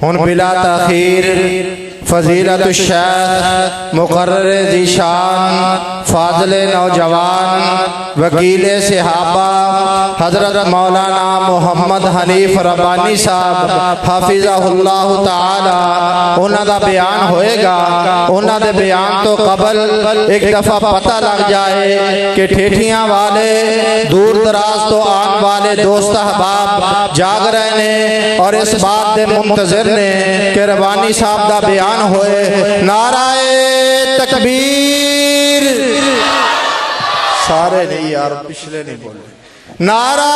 ہن بلا تاخیر فضیلت الشیخ مقرر ذیشان فاضل نوجوان وکیل صحابہ حضرت مولانا محمد حنیف ربانی صاحب حافظہ اللہ تعالی انہاں دا بیان ہوئے گا۔ انہاں دے بیان تو قبل ایک دفعہ پتہ لگ جائے کہ ٹھیٹھیاں والے دور دراز تو آن والے دوست احباب جاگ رہے نے اور اس بات دے منتظر نے کہ ربانی صاحب دا بیان ہوئے۔ نعرہ تکبیر، سارے نہیں یار پچھلے نہیں بولے، نعرہ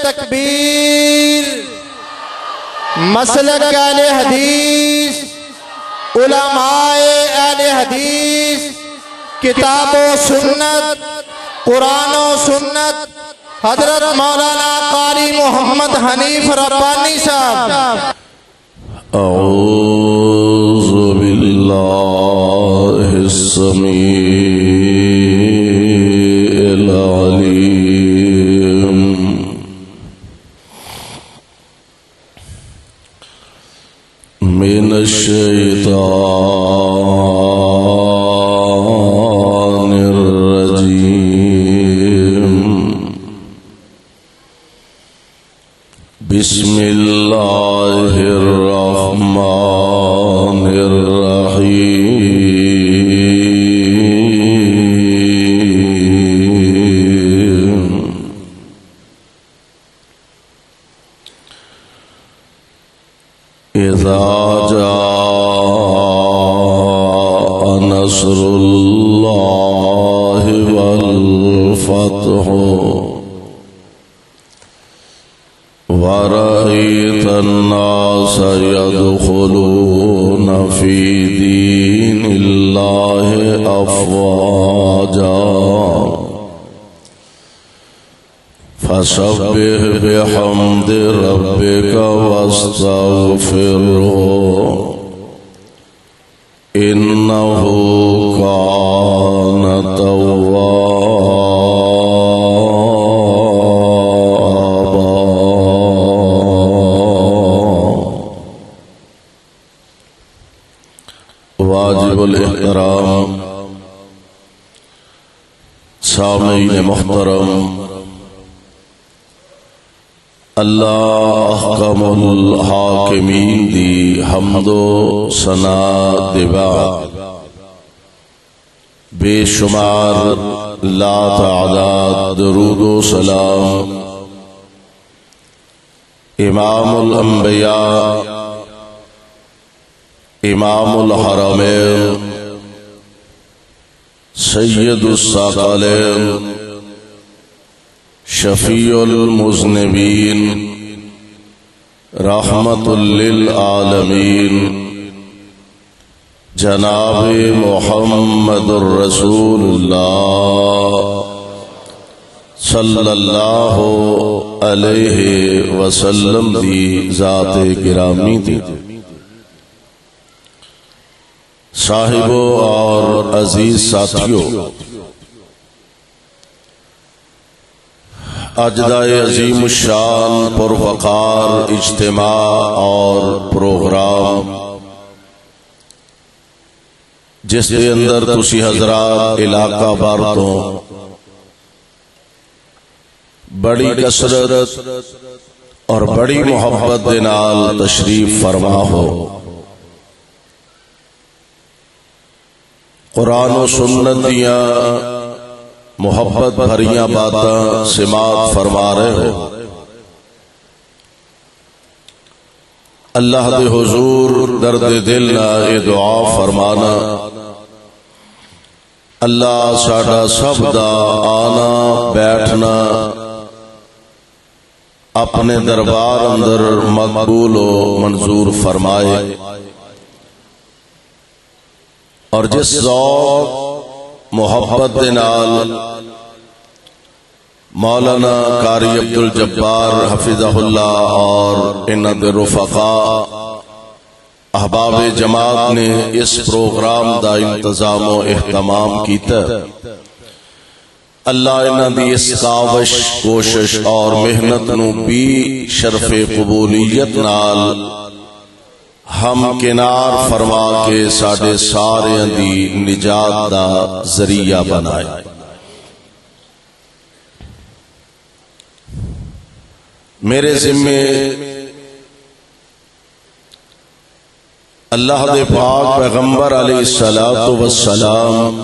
تکبیر۔ مسلک اہل حدیث، علماء اہل حدیث، کتاب و سنت، قرآن و سنت، حضرت مولانا قاری محمد حنیف ربانی صاحب۔ اعوذ باللہ السمیع العلیم من الشیطان الرجیم بسم اللہ الرحمن الرحیم اذا جاء نصر اللہ والفتح ورأيت الناس يدخلون في دين الله أفواجا فسبح بحمد ربك واستغفره إنه كان واجب الاحترام سامعین محترم، اللہ احکم الحاکمین دی حمد و ثنا دے بعد بے شمار لا تعداد درود و سلام امام الانبیاء امام الحرمین سید الثقلین شفیع المذنبین رحمت للعالمین جناب محمد الرسول اللہ صلی اللہ علیہ وسلم دی ذات گرامی دی صاحبوں اور عزیز ساتھیوں، اج دا عظیم الشان پروقار اجتماع اور پروگرام جس کے اندر تسی حضرات علاقہ بار تو بڑی کثرت اور بڑی محبت دے نال تشریف فرما ہو، قرآن و سنت دیاں محبت بھریاں باتاں سماعت فرما رہے ہو، اللہ دے حضور درد دل نہ اے دعا فرمانا، اللہ ساڈا سب دا آنا بیٹھنا اپنے دربار اندر مقبول و منظور فرمائے، اور جس ذوق محبت دے نال مولانا قاری عبدالجبار حفظہ اللہ اور انہاں دے رفقاء احباب جماعت نے اس پروگرام دا انتظام و اہتمام کیتا، اللہ انہاں دی اس کاوش کوشش اور محنت نو بھی شرف قبولیت نال ہم کنار فرما کے ساڈے ساریاں دی نجات دا ذریعہ بنائے۔ میرے ذمے اللہ دے پاک پیغمبر علیہ الصلوۃ والسلام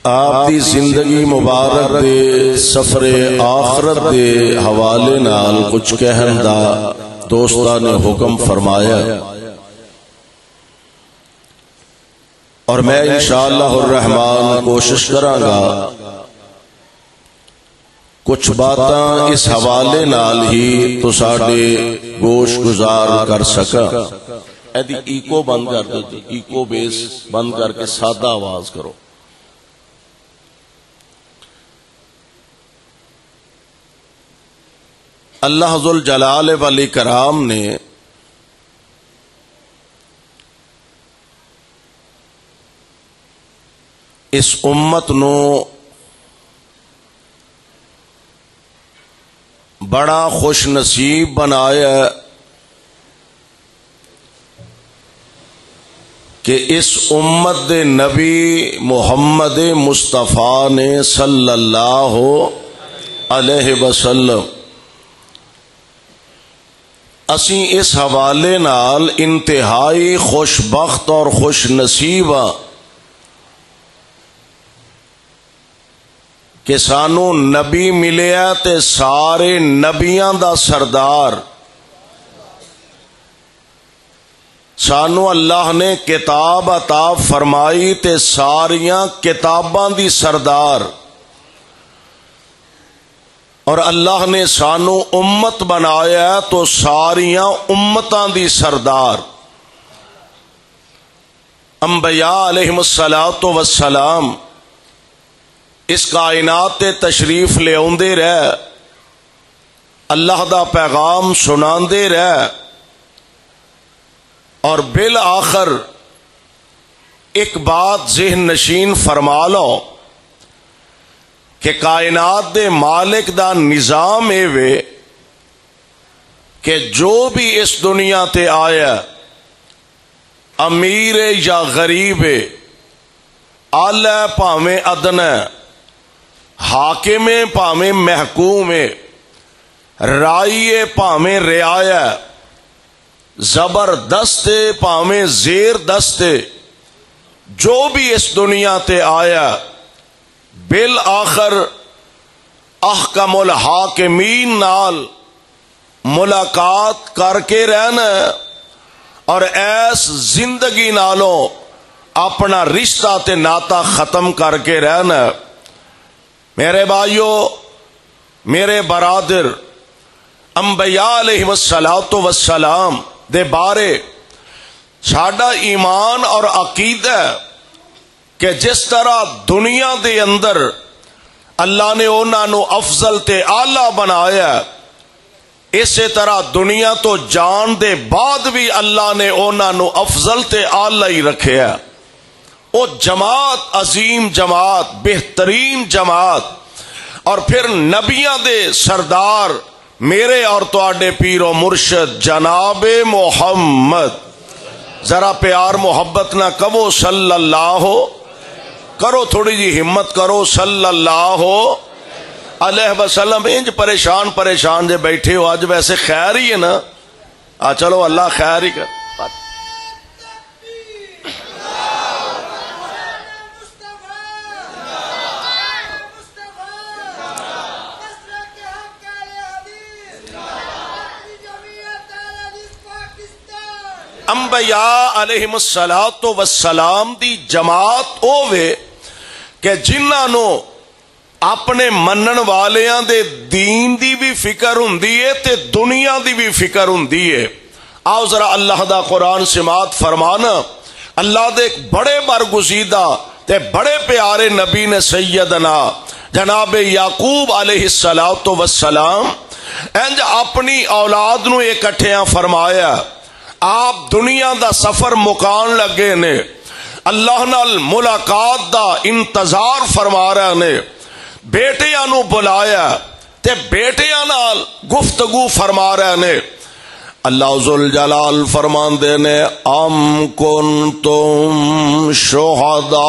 آپ دی زندگی مبارک دے سفر آخرت دے حوالے نال کچھ کہن دا دوستان نے حکم فرمایا، اور میں انشاءاللہ الرحمن کوشش کراں گا کچھ باتاں اس حوالے نال ہی تو ساڈے گوش گزار کر سکا۔ ایدی ایکو بند کر دو جی، ایکو بیس بند کر کے سادہ آواز کرو۔ اللہ ذوالجلال والاکرام نے اس امت نو بڑا خوش نصیب بنایا کہ اس امت دے نبی محمد مصطفیٰ نے صلی اللہ علیہ وسلم اسی اس حوالے نال انتہائی خوش بخت اور خوش نصیب ہاں کہ سانو نبی ملیا تے سارے نبیاں دا سردار، سانو اللہ نے کتاب عطا فرمائی تے ساریاں کتاباں دی سردار، اور اللہ نے سانو امت بنایا تو ساریاں امتاں دی سردار۔ انبیاء علیہم الصلوۃ والسلام اس کائنات تے تشریف لے آندے رہے، اللہ دا پیغام سناندے رہے، اور بالآخر ایک بات ذہن نشین فرما لو کہ کائنات دے مالک دا نظام اے وے کہ جو بھی اس دنیا تے آیا، امیر یا غریب، اعلی پاویں ادنا، حاکم پاویں محکوم، رائی پاویں رعایا، زبردست پاویں زیر دست، جو بھی اس دنیا تے آیا بالآخر احکم الحاکمین نال ملاقات کر کے رہنا، اور ایس زندگی نالوں اپنا رشتہ تے ناتا ختم کر کے رہنا۔ میرے بھائیو، میرے برادر، انبیاء علیہ الصلوۃ والسلام دے بارے ساڈا ایمان اور عقیدہ کہ جس طرح دنیا دے اندر اللہ نے انہاں نو افضل تے اعلی بنایا، اسی طرح دنیا تو جان دے بعد بھی اللہ نے انہاں نو افضل تے اعلی ہی رکھیا۔ او جماعت، عظیم جماعت، بہترین جماعت، اور پھر نبیاں دے سردار میرے اور تواڈے پیر و مرشد جناب محمد۔ ذرا پیار محبت نہ کہو صلی اللہ، کرو تھوڑی جی ہمت کرو صلی اللہ علیہ وسلم۔ انج پریشان پریشان جے بیٹھے ہو، آج ویسے خیر ہی ہے نا؟ چلو اللہ خیر ہی کر۔ انبیاء علیہم الصلوۃ والسلام دی جماعت ہووے کہ جنہاں نو اپنے منن والیاں دے دین دی بھی فکر ہوندی ہے تے دنیا دی بھی فکر ہوندی ہے۔ آؤ ذرا اللہ دا قرآن سماعت فرمانا۔ اللہ دے ایک بڑے برگزیدہ تے بڑے پیارے نبی نے سیدنا جناب یعقوب علیہ الصلوۃ والسلام انج اپنی اولاد نو اکٹھیاں فرمایا۔ آپ دنیا دا سفر مکان لگے نے، اللہ نال ملاقات دا انتظار فرما رہے نے، بیٹیاں نو بلایا، تے بیٹیاں نال گفتگو فرما رہے نے. اللہ ذل جلال فرماندے نے ام کنتم شہداء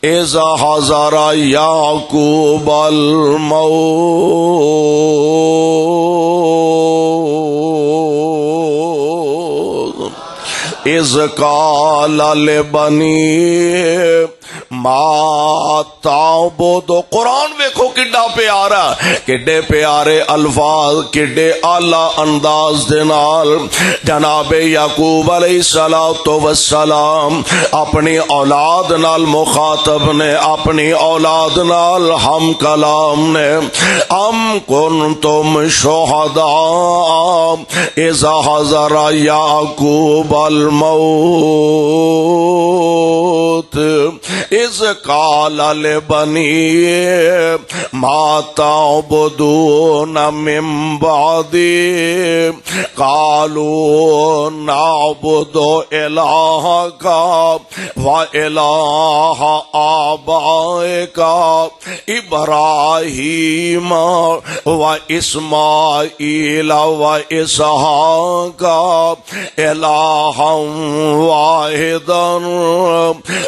اذ حضر یعقوب الموت اذ قال لبنی ما تعبد. قرآن ویکھو کڈا پیارا، کڈے پیارے الفاظ، کڈے اعلی انداز دے نال جناب یعقوب علیہ السلام اپنی اولاد نال مخاطب نے، اپنی اولاد نال ہم کلام نے. ام کنتم شہداء اذ حضر یعقوب الموت اذ قال لبنی ما تعبدون من بعدی قالوا نعبد الہک و الہ آبائک ابراہیم و اسماعیل و اسحاق الہا واحدا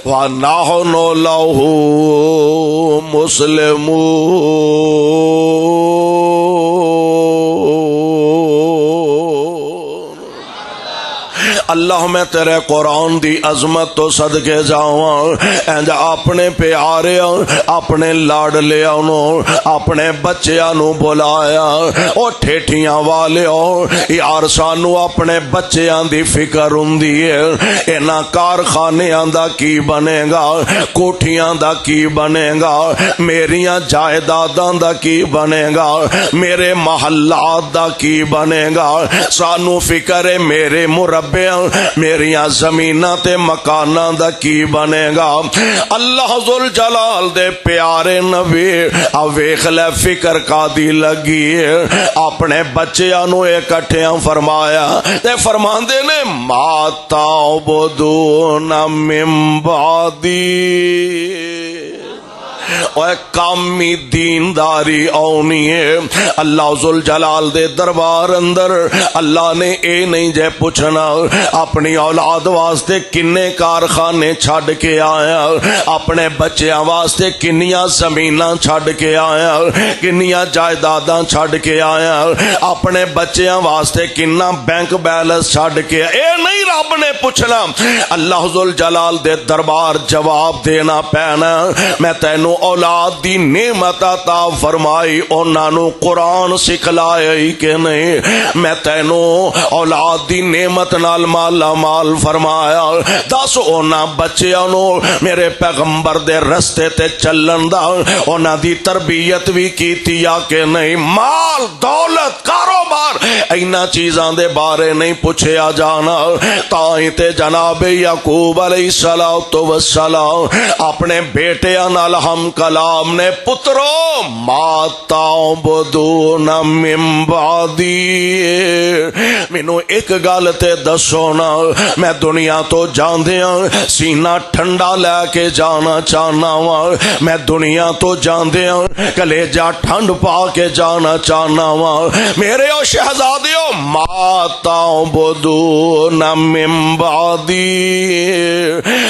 ونحن لہ مسلمون. اللہ میں تیرے قرآن دی عظمت تو صدقے جاواں، انج اپنے پیارے اپنے لاڈلیاں نو اپنے بچیاں نو بلایا. او ٹھیٹھیاں والے یار سانو اپنے بچیاں دی فکر ہوندی ہے، انہاں کارخانیاں دا کی بنے گا، کوٹھیاں دا کی بنے گا، میریاں جائیداداں دا کی بنے گا، میرے محلات دا کی بنے گا. سانو فکر ہے میرے مربع میریاں زمیناں تے مکاناں دا کی بنے گا. اللہ ذل جلال دے پیارے نبی آ ویکھ لے فکر کا دی لگی اپنے بچیاں نو اکٹھیاں فرمایا تے فرماندے نے ما تعبدون من بعدی. اور کامی دینداری آنی ہے. اللہ ذل جلال دے دربار اندر اللہ نے اے نہیں جے پوچھنا اپنی اولاد واسطے کنے کارخانے چھڈ کے آیا، اپنے بچیاں واسطے کنیاں زمیناں چھڈ کے آیا، کنیاں جائیداداں چھڈ کے آیا، اپنے بچیاں واسطے کنا بینک بیلنس چھڈ کے آیا. اے نہیں رب نے پوچھنا. اللہ ذل جلال دے دربار جواب دینا پینا. میں تینوں اولاد دی نعمت عطا فرمائی، انہاں نو قرآن سکھلایا ہی کہ نہیں؟ میں تینوں اولاد دی نعمت نال مالا مال فرمایا، دس انہاں بچیاں نو میرے پیغمبر دے رستے تے چلن دا انہاں دی تربیت بھی کیتی یا کہ نہیں؟ مال دولت کاروبار اینا چیزاں دے بارے نہیں پوچھیا جانا. تائیں تے جناب یعقوب علیہ السلام اپنے بیٹیاں نال ہم کلام نے پترو ما تعبدون من بعدی. مینوں ایک گل تے دسو نا، میں دنیا تو جاندیاں سینہ ٹھنڈا لے کے جانا چاہنا وا، میں دنیا تو جاندیاں کلیجہ ٹھنڈ پا کے جانا چاہنا وا. میرے او شہزادیو ما تعبدون من بعدی،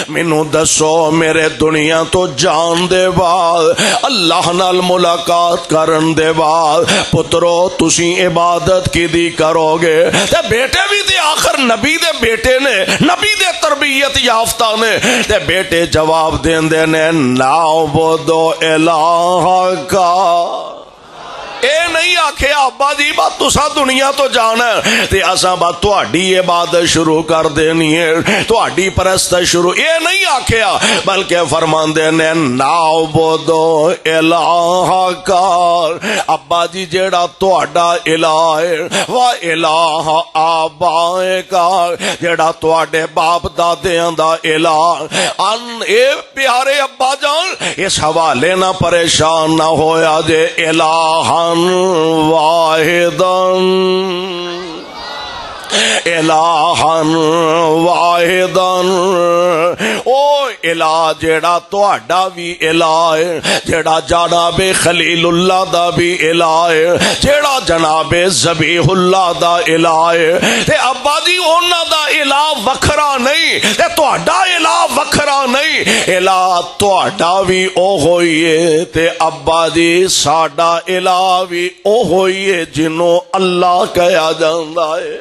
مینوں دسو میرے دنیا تو جان دے بعد اللہ نال ملاقات کرن دے بعد پترو تسی عبادت کی دی کرو گے؟ تے بیٹے بھی تے آخر نبی دے بیٹے نے، نبی دے تربیت یافتہ نے. تے بیٹے جواب دیندے نے نعبد الہک. اے نہیں آکھے ابا جی بات تسا دنیا تو جانا ہے تے اساں بات تہاڈی عبادت شروع کر دینی ہے، تہاڈی پرستش شروع. اے نہیں آکھیا بلکہ فرماندے نے نعبد الہک. ابا جی جیڑا تہاڈا الہ ہے و الہ آبائک، جیڑا تہاڈے باپ دادیاں دا الہ. ان اے پیارے ابا جان اس حوالے نہ پریشان نہ ہویا جے الہن واحدن، الہن واحدن. او الہ جیڑا تہاڈا بھی الہ ہے، جیڑا جناب خلیل اللہ دا بھی الہ ہے، جیڑا جناب ذبیح اللہ دا الہ ہے، تے ابا جی انہاں دا الہ وکھرا نہیں تے تہاڈا الہ وکھرا نہیں، الہ تہاڈا بھی او ہوئی ہے تے ابا جی ساڈا الہ بھی او ہوئی ہے جنوں اللہ کہا جاندا ہے۔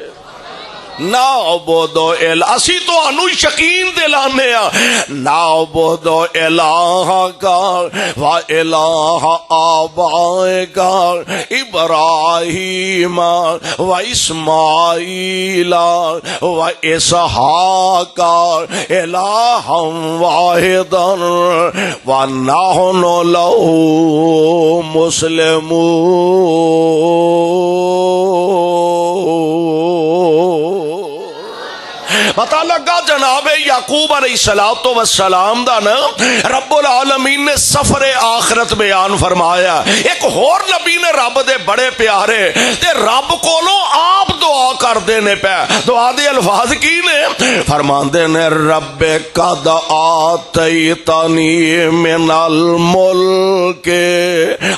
نعبدو الہ، اسی تو انو یقین دلانے نعبدو الہ کا و الہ آبائے کا ابراہیم و اسماعیل و اسحاق الہا واحدا و نحن لہ مسلمون۔ پتہ لگا جناب یعقوب علیہ السلام دا نا رب العالمین نے سفر آخرت بیان فرمایا۔ ایک اور نبی نے رب دے بڑے پیارے تے رب کولوں آپ دعا کر دینے پہ، دعا دے الفاظ کی نے فرماندے نے رب قد آتیتنی من الملک،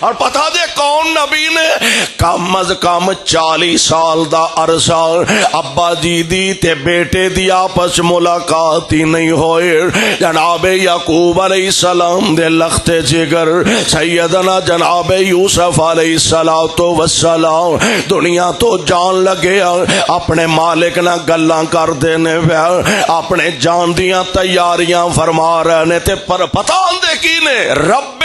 اور پتہ دے کون نبی نے؟ کم از کم 40 سال دا عرصہ ابا جی دی تے بیٹے دی آپس ملاقات ہی نہیں ہوئے۔ جناب یعقوب علیہ السلام دے لخت جگر سیدنا جناب یوسف علیہ السلام دنیا تو جان لگے اپنے مالک نہ گلاں کر دینے پہ، اپنے جان دیاں تیاریاں فرما رہنے تے، پر پتہ دے کی نے رب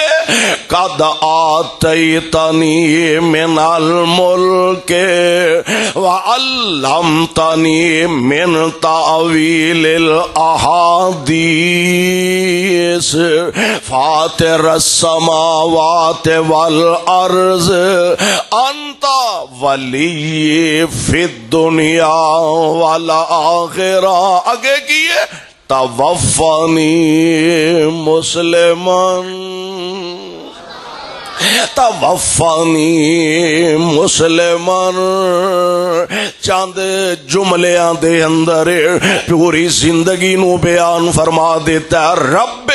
قد آتیتنی من الملک وعلمتنی من تعویل الاحادیث فاطر السماوات والارض انت ولی فی الدنیا والآخرہ۔ آگے کیے توفنی مسلمان، توفنی مسلمان، چاند جملیاں دے اندر پوری زندگی نو بیان فرما دیتا ہے۔ رب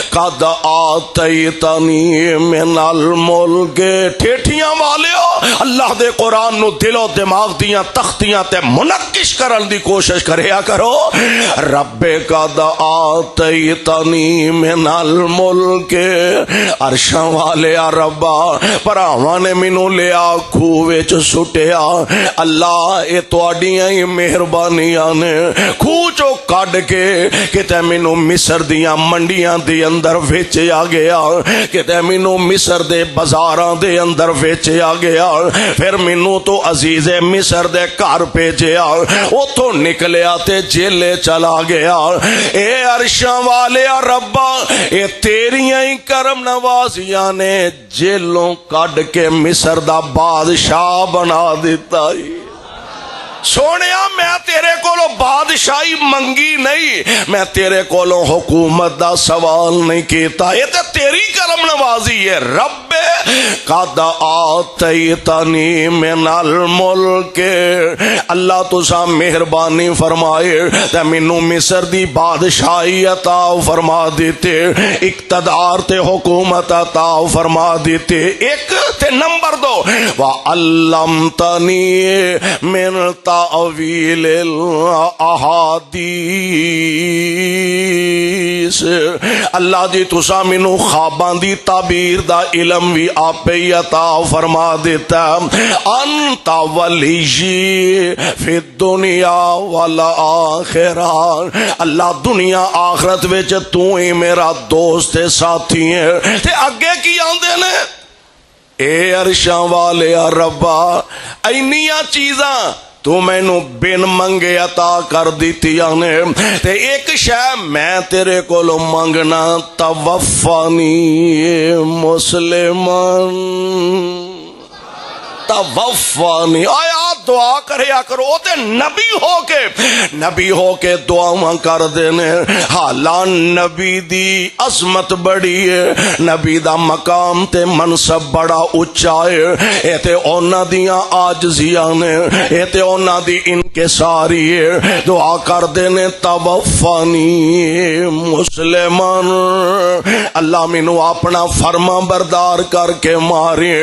قد آتیتنی من الملک، ٹھیٹھیاں والیو اللہ دے قرآن نو دل و دماغ دیاں تختیاں تے منقش کرن دی کوشش کریا کرو۔ رب قد آتیتنی من الملک، عرشاں والے ربا پراواں نے مینوں لیا کھوہ وچ سٹیا، اللہ اے تواڈیاں ہی مہربانیاں نے، کھوہ چوں کڈ کے کتے مینوں مصر دیاں منڈیاں دے اندر ویچیا گیا، کتے مینوں مصر دے بازاراں دے اندر ویچیا گیا، پھر مینوں تو عزیز مصر دے گھر بھیجیا، اوتھوں نکلیا تے جیلے چلا گیا۔ اے عرشاں والے ربا اے تیریاں ہی کرم نوازیاں نے جیلوں کڈ کے مصر دا بادشاہ بنا دیتا ہی۔ سونیا میں تیرے کولوں بادشاہی منگی نہیں، میں تیرے کولوں حکومت دا سوال نہیں کیتا، یہ تے تیری کرم نوازی ہے۔ رب قد آتیتنی من الملک، اللہ تسا مہربانی فرمائے تے مینوں مصر دی بادشاہی عطا فرما دیتے، اقتدار تے حکومت عطا فرما دیتے۔ ایک تے نمبر 2 وعلمتنی من تعویل الاحادیث، اللہ جی تسا مینوں خواباں دی تعبیر دا علم بھی آپ ہی عطا فرما دیتا۔ انت ولی فی الدنیا والآخرہ، اللہ دنیا آخرت وچ تو ہی میرا دوست ساتھی ہے۔ تے اگے کی آندے نے اے عرشاں والے ربا اینیاں چیزاں تو مینوں بن منگے عطا کر دیتیاں نے، تے ایک شے میں تیرے کولوں منگنا، توفانی مسلمان۔ توفانی، آیا دعا کریا کرو تے نبی ہو کے دعاواں کر دینے. حالاں نبی دی عظمت بڑی ہے، نبی دا مقام تے منصب بڑا اچا ہے. اے تے انہاں دیاں عاجزیاں نے، اے تے انہاں دی انکساری ہے. دعا کر دینے توفانی مسلمان، اللہ مینوں اپنا فرما بردار کر کے مارے.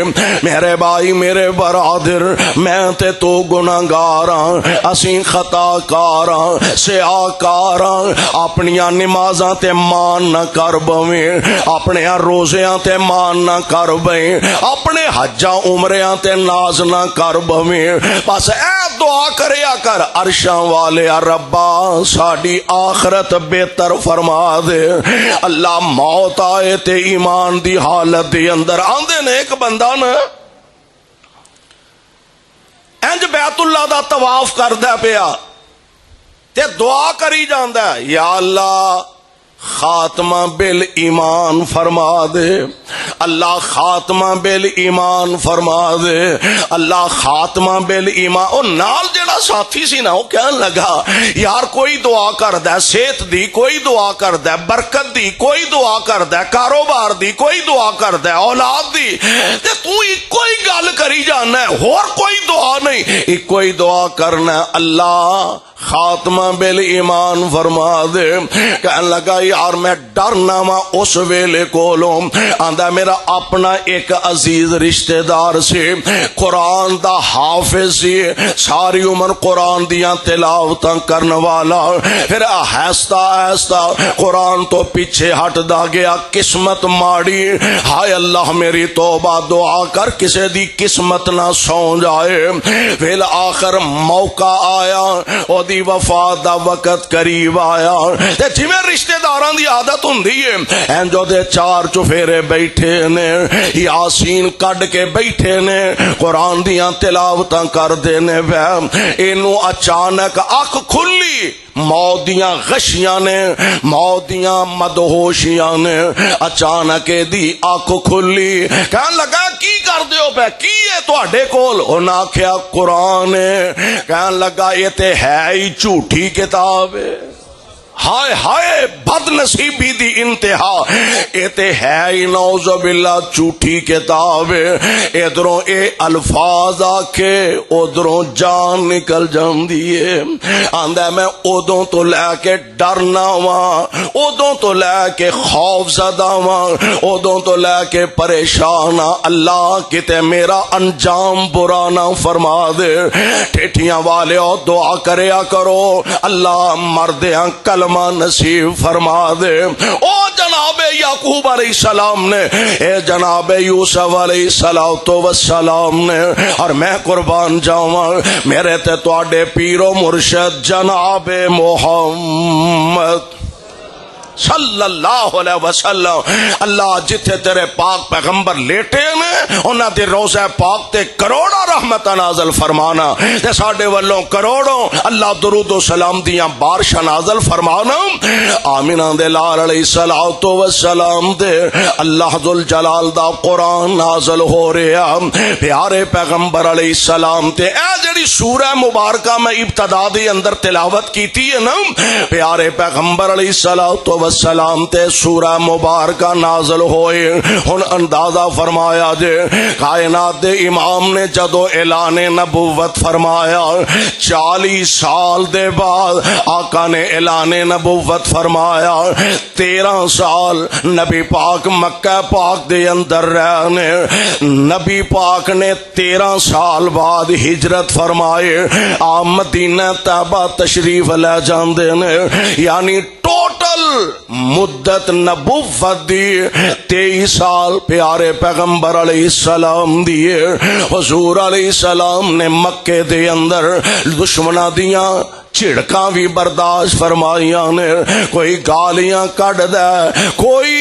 میرے بھائی میرے برادر، میں تے تو گناہگار ہاں، اسیں خطا کار ہاں، سیاہ کار ہاں. اپنیاں نمازاں تے مان نہ کر بویں، اپنے روزیاں تے مان نہ کر بویں، اپنے حجاں عمریاں تے ناز نہ کر بویں. بس اے دعا کریا کر عرشاں والے ربا ساڈی آخرت بہتر فرما دے. اللہ موت آئے تے ایمان دی حالت دی اندر آندے نے. ایک بندہ نا انج بیت اللہ دا طواف کردا پیا تے دعا کری جاندا ہے، یا اللہ خاتمہ بال ایمان فرما دے، اللہ خاتمہ بال ایمان فرما دے، اللہ خاتمہ بال ایمان. او نال جڑا ساتھی سی نا، وہ کہن لگا یار کوئی دعا کردا ہے صحت دی، کوئی دعا کردا ہے برکت دی، کوئی دعا کردا ہے کاروبار دی، کوئی دعا کردا ہے اولاد دی، تے تو ایکو ہی گل کری جانا ہے، اور کوئی دعا نہیں. ایکو ہی دعا کرنا ہے، اللہ خاتمہ بال ایمان فرما دے. کہن لگا یار میں ڈرنا وا اس ویلے کولوں. آندا میرا اپنا ایک عزیز رشتہ دار سی، قرآن دا حافظ سی، ساری عمر قرآن دیاں تلاوتاں کرن والا. پھر آہستہ آہستہ قرآن تو پیچھے ہٹدا گیا. قسمت ماڑی، ہائے اللہ میری توبہ، دعا کر کسے دی قسمت نہ سو جائے. پھر آخر موقع آیا، او دی وفات دا وقت قریب آیا. تے جویں رشتہ داراں دی عادت ہوندی ہے، انجو دے چار چفیرے بیٹھے نے، یاسین کڈ کے بیٹھے نے، قرآن دیاں تلاوتاں کر دینے پے. اینو اچانک اکھ کھلی، موت دیاں غشیاں نے، موت دیاں مدہوشیاں نے. اچانک دی اکھ کھلی، کہن لگا کی کر دیو پہ، کی ہے تواڈے کول؟ انہاں آکھیا قرآن ہے. کہن لگا یہ تے ہے ہی جھوٹی کتاب ہے. ہائے ہائے بد نصیبی دی انتہا، اے تے ہے ہی نعوذ باللہ جھوٹی کتاب ہے. ادھروں اے الفاظ آکھے ادھروں جان نکل جاندی ہے. آندا میں ادوں تو لے کے ڈرنا واں، ادوں تو لے کے خوف زدہ واں، ادوں تو لے کے پریشان ہاں. اللہ کتے میرا انجام برا نہ فرما دے. ٹھٹیاں والے دعا کریا کرو، اللہ مردیاں کلمہ نصیب فرما دے. او جناب یعقوب علیہ السلام نے، اے جناب یوسف علیہ السلام نے، اور میں قربان جاواں میرے تے تواڈے پیر و مرشد جناب محمد صلی اللہ علیہ وسلم. اللہ جتھے تیرے پاک پیغمبر لیٹے نے انہاں دے روضہ پاک تے کروڑا رحمت نازل فرمانا، تے ساڈے والوں کروڑوں اللہ درود و سلام دیاں بارشاں نازل فرمانا. آمینہ دے لال علیہ السلام دے اللہ ذل جلال دا قرآن نازل ہو رہا. پیارے پیغمبر علیہ السلام تے اے جڑی سورہ مبارکہ میں ابتدا دی اندر تلاوت کیتی ہے نا، پیارے پیغمبر علیہ السلام تے سورہ مبارکہ نازل ہوئے. ہن اندازہ فرمایا جے کائنات دے امام نے جدو اعلان نبوت فرمایا، 40 سال دے بعد آقا نے اعلان نبوت فرمایا. 13 سال نبی پاک مکہ پاک دے اندر رہنے. نبی پاک نے 13 سال بعد ہجرت فرمائے، آپ مدینہ طیبہ تشریف لے جاندے نے. یعنی ٹوٹل مدت نبوت دی 23 سال پیارے پیغمبر علیہ السلام دیے. حضور علیہ السلام نے مکے دے اندر دشمناں دیاں چھڑکاں بھی برداشت فرمائیاں نے، کوئی گالیاں کڈ دے، کوئی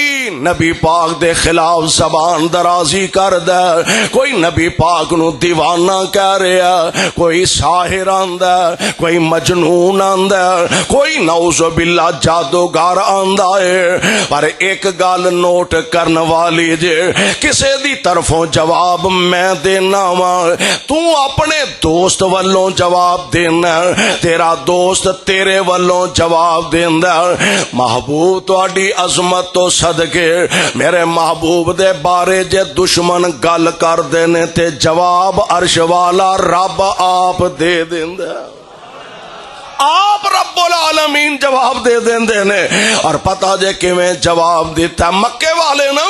نبی پاک دے خلاف زبان درازی کر دے، کوئی نبی پاک نو دیوانہ کہہ رہا، کوئی ساحر آندا، کوئی مجنون آندا، کوئی نعوذ باللہ جادوگر آندا ہے، پر ایک گل نوٹ کرن والی جے، کسے دی طرفوں جواب میں دینا وا، تو اپنے دوست والوں جواب دینا، تیرا دوست تیرے والوں جواب دیندا۔ محبوب تہاڈی عظمت تو صدقے میرے محبوب دے بارے جے دشمن گل کر دینے تے جواب عرش والا رب آپ دے دیندا، آپ رب العالمین جواب دے دیندے نے۔ اور پتہ جے کیویں جواب دیتا، مکے والے نا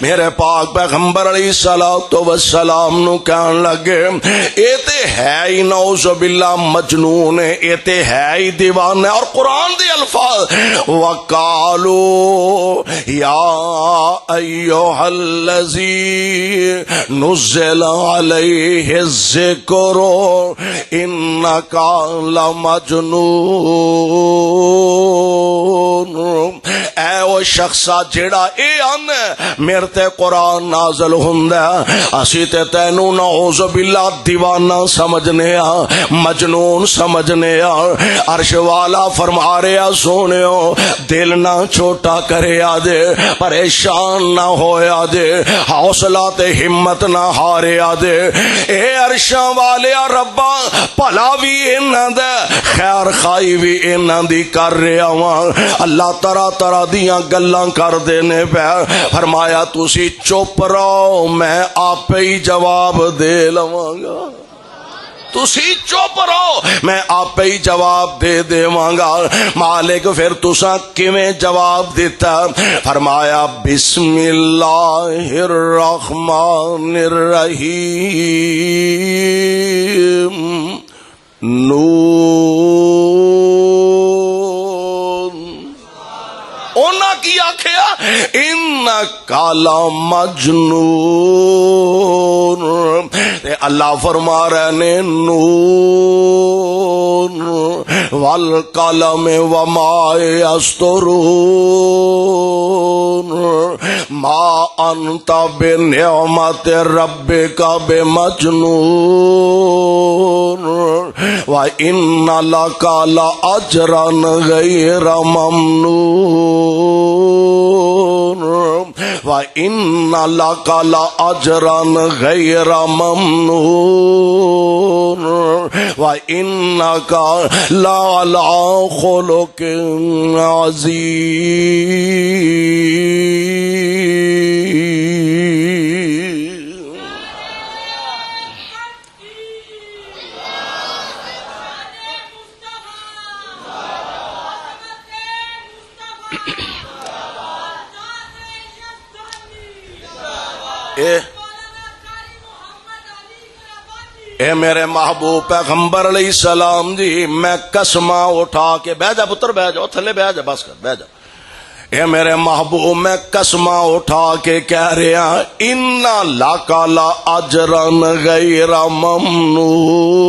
میرے پاک پیغمبر علیہ الصلوۃ والسلام نو کہن لگے اے تے ہے ہی نعوذ باللہ مجنون ہے، اے تے ہے ہی دیوانہ، اور قرآن دے الفاظ وقالو یا ایھا الذی نزل علیہ الذکر انک لمجنون، اے وہ شخصا جیڑا اے آن میرے تے قرآن نازل ہوندا، اسی تے تینوں نعوذ باللہ دیوانہ سمجھنے آ، مجنون سمجھنے آ۔ عرش والا فرما رہا سونیو دل نہ چھوٹا کریا دے، پریشان نہ ہویا دے، حوصلہ تے ہمت نہ ہاریا دے، اے عرشاں والے ربا بھلا بھی انہاں دے خیر خائی بھی انہاں دی کر رہا ہاں، اللہ طرح طرح دیاں گلاں کر دینے پہ، فرمایا تسی چپ رہو میں آپ ہی جواب دے لواں گا، تسی چپ رہو میں آپ ہی جواب دے دیواں گا۔ مالک پھر تساں کیویں جواب دیتا، فرمایا بسم اللہ الرحمن الرحیم، اونا کی آکھیا انک لمجنون، اللہ فرما رہے نے نون والقلم وما یسطرون ما انت بنعمت ربک بمجنون وان لک لاجرا غیر ممنون وان لک لاجرا غیر ممنون وانک لعلی خلق عظیم۔ اے میرے محبوب پیغمبر علیہ السلام جی، میں قسماں اٹھا کے، بہ جا پتر بہ جاؤ تھلے، بہ جا بس کر بہ جا، اے میرے محبوب میں قسماں اٹھا کے کہہ رہا ان لک لاجرا غیر ممنون،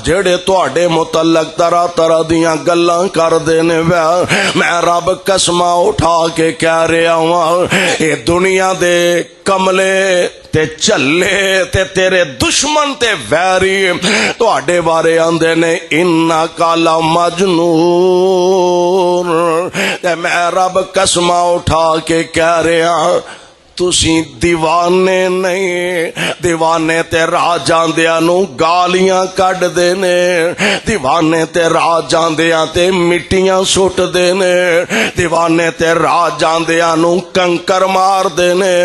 جڑے تواڈے متعلق طرح طرح دیاں گلاں کر دینے میں رب قسماں اٹھا کے کہہ رہا ہوں اے دنیا دے کملے تے چلے تے تیرے دشمن تے ویری تواڈے بارے آندے نے انک لمجنون، تے میں رب قسماں اٹھا کے کہہ رہا تسی دیوانے نہیں، دیوانے تے راہ جاندیاں نو گالیاں کڈ دینے، دیوانے تے راہ جاندیاں تے مٹیاں سٹ دینے، دیوانے تے راہ جاندیاں نو کنکر مار دینے،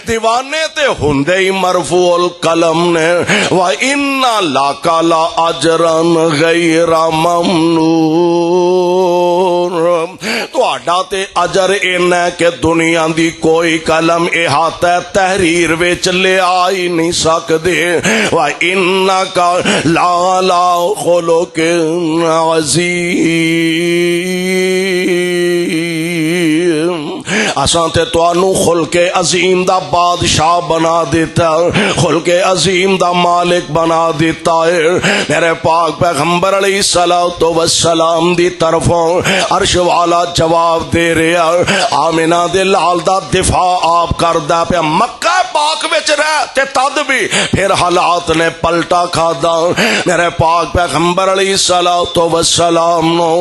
دیوانے تے ہوندے ہی مرفوع القلم نے وَإِنَّ لَكَ لَأَجْرًا غَيْرَ مَمْنُونٍ، تہاڈا تے اجر اینا کہ دنیا دی کوئی قلم احاطہ تحریر وچ لے آئی نہیں سکدے، وَإِنَّكَ لَعَلَىٰ خُلُقٍ عَظِيمٍ۔ اساں تے تانوں خلق عظیم دا بادشاہ بنا دیتا، خلق عظیم دا مالک بنا دیتا ہے۔ میرے پاک پیغمبر علیہ الصلوۃ والسلام دی طرفوں عرش والا جواب دے رہا، آمنہ دے لال دا دفاع آپ کردا پیا، مکہ پاک وچ رہ تے تد بھی پھر حالات نے پلٹا کھادا۔ میرے پاک پیغمبر علیہ الصلوۃ والسلام نو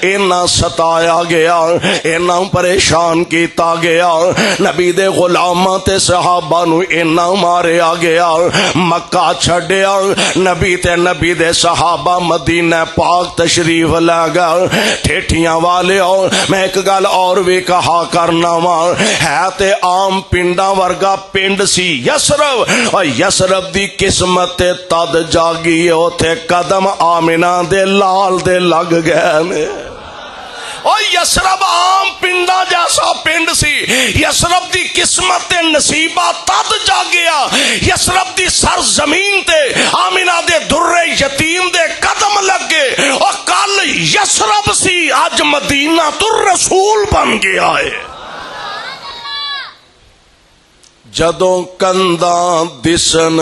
اینا ستایا گیا، اینا پریشان کیتا گیا، نبی دے غلاماں تے صحابہ نو اینا ماریا گیا، مکہ چھڈیا، نبی تے نبی دے صحابہ مدینہ پاک تشریف لے گئے۔ ٹھیٹھیاں والے میں ایک گل اور بھی کہا کرنا وا، ہے تے عام پنڈاں ورگا پنڈ سی یسرب، اور یسرب دی قسمت تد جاگی اوتھے قدم آمنہ دے لال دے لگ گئے نے۔ اور یسرب عام پنڈا جیسا پنڈ سی، یسرب دی قسمت نصیبہ تد جاگیا، یسرب دی سر زمین تے آمنہ دے در یتیم دے قدم لگے، اور کل یسرب سی اج مدینہ تر رسول بن گیا ہے۔ جدوں کنداں دسن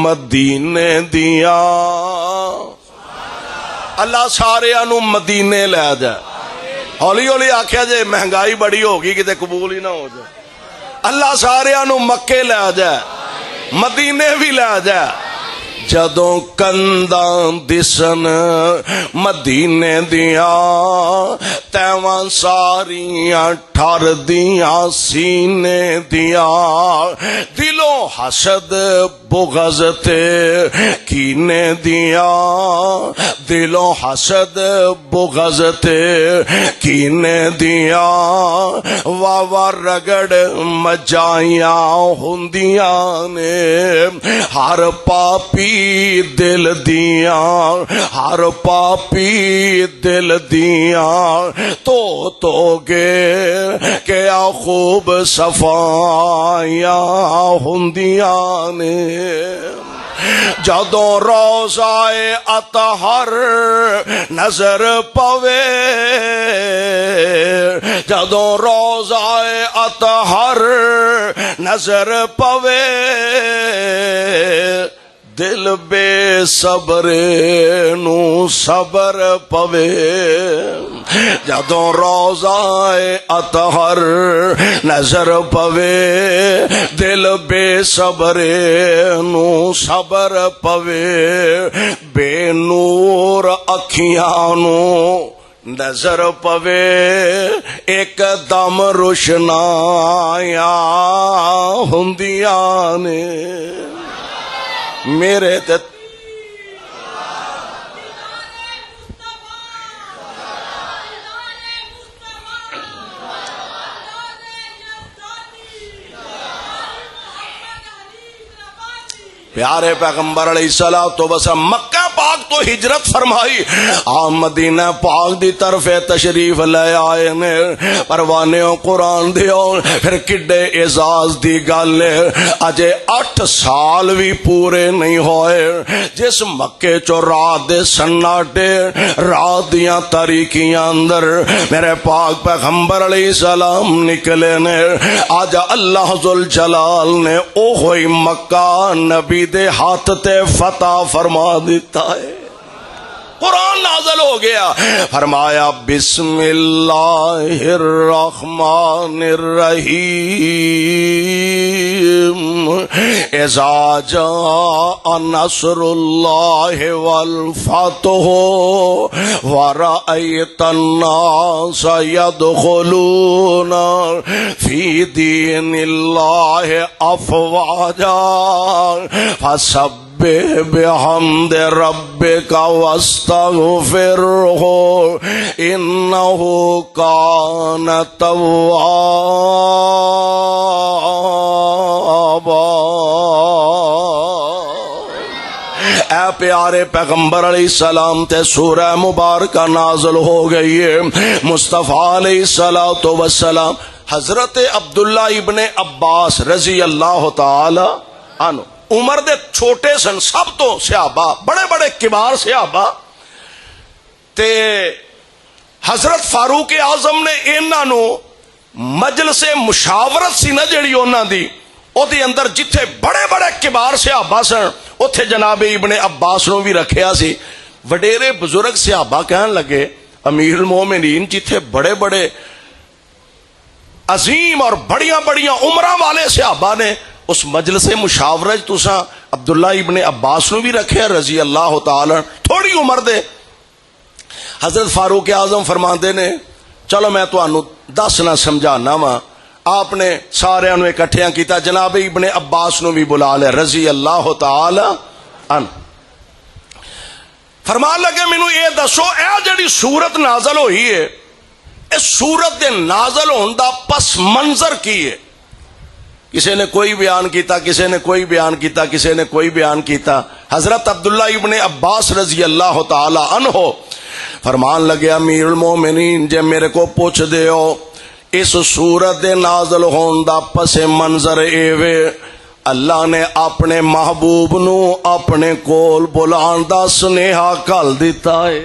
مدینے دیا، اللہ سارے انو مدینے لے جائے۔ ہولی ہولی آکھیا جے مہنگائی بڑی ہوگی کتے قبول ہی نہ ہو جائے، اللہ سارے انو مکے لے جائے، مدینے بھی لے جائے۔ جدوں کنداں دسن مدینے دیا، تیواں ساریاں ٹھر دیاں سینے دیا، دلوں حسد بغض تے کینے دیا، دلوں حسد بغض تے کینے دیا، واوا رگڑ مجائیاں ہوندیاں نے، ہر پاپی دل دیاں، ہر پاپی دل دیاں، تو گے کیا خوب صفائیاں ہوندیاں نے۔ جدوں روضائے اطہر نظر پوے، جدوں روضائے اطہر نظر پوے، دل بے صبر نو صبر پوے۔ جدوں روضائے اطہر نظر پوے، دل بے صبر نو صبر پوے، بے نور اکھیاں نو نظر پوے، ایک دم روشنایاں ہوندیاں نے۔ میرے تے پیارے پیغمبر علیہ الصلوۃ والسلام مکہ پاک تو ہجرت فرمائی، آپ مدینہ پاک دی طرف تشریف لے آئے نے، پروانے قرآن دیو، پھر کڈے اعزاز دی گل ہے، اجے 8 سال بھی پورے نہیں ہوئے جس مکے چو رات دے سناٹے، رات دیاں تاریکیاں اندر میرے پاک پیغمبر علیہ السلام نکلے نے۔ آج اللہ ذوالجلال نے او ہوئی مکہ نبی دے ہاتھ تے فتح فرما دیتا ہے۔ قرآن نازل ہو گیا، فرمایا بسم اللہ الرحمن الرحیم، اذا جاء نصر اللہ والفتح ورأیت الناس يدخلون فی دین اللہ افواجا فسبح بحمد ربک واستغفرہ انہ کان توابا۔ اے پیارے پیغمبر علیہ السلام تے سورہ مبارکہ نازل ہو گئی ہے۔ مصطفیٰ علیہ الصلوۃ والسلام حضرت عبداللہ ابن عباس رضی اللہ تعالی عنہ عمر دے چھوٹے سن، سب تو صحابہ بڑے بڑے کبار صحابہ تے حضرت فاروق اعظم نے انہاں نو مجلس مشاورت سی نا جیڑی انہاں دی، او دے اندر جتھے بڑے بڑے کبار صحابہ سن اوتھے جناب ابن عباس نو بھی رکھیا سی. وڈیرے بزرگ صحابہ کہن لگے امیر المومنین جتھے بڑے بڑے عظیم اور بڑیاں بڑیاں عمراں والے صحابہ نے، اس مجلس مشاورت تساں عبداللہ ابن عباس نو بھی رکھے رضی اللہ تعالی، تھوڑی عمر دے. حضرت فاروق اعظم فرماندے نے چلو میں تانوں دسنا سمجھانا وا. آپ نے سارے انو اکٹھیاں کیتا، جناب ابن عباس نو بھی بلا لے رضی اللہ تعالی عنہ. فرمان لگے مینوں اے دسو اے جڑی سورت نازل ہوئی ہے اس سورت دے نازل ہون دا پس منظر کی ہے؟ کسی نے کوئی بیان کیتا، کسی نے کوئی بیان کیتا، کسی نے کوئی بیان کیتا. حضرت عبداللہ ابن عباس رضی اللہ تعالی عنہ فرمان لگے امیر المومنین جے میرے کو پوچھ دے ہو اس سورت دے نازل ہون دا پس منظر اے وے اللہ نے اپنے محبوب نو اپنے کول بلان دا سنیہا کل دیتا ہے.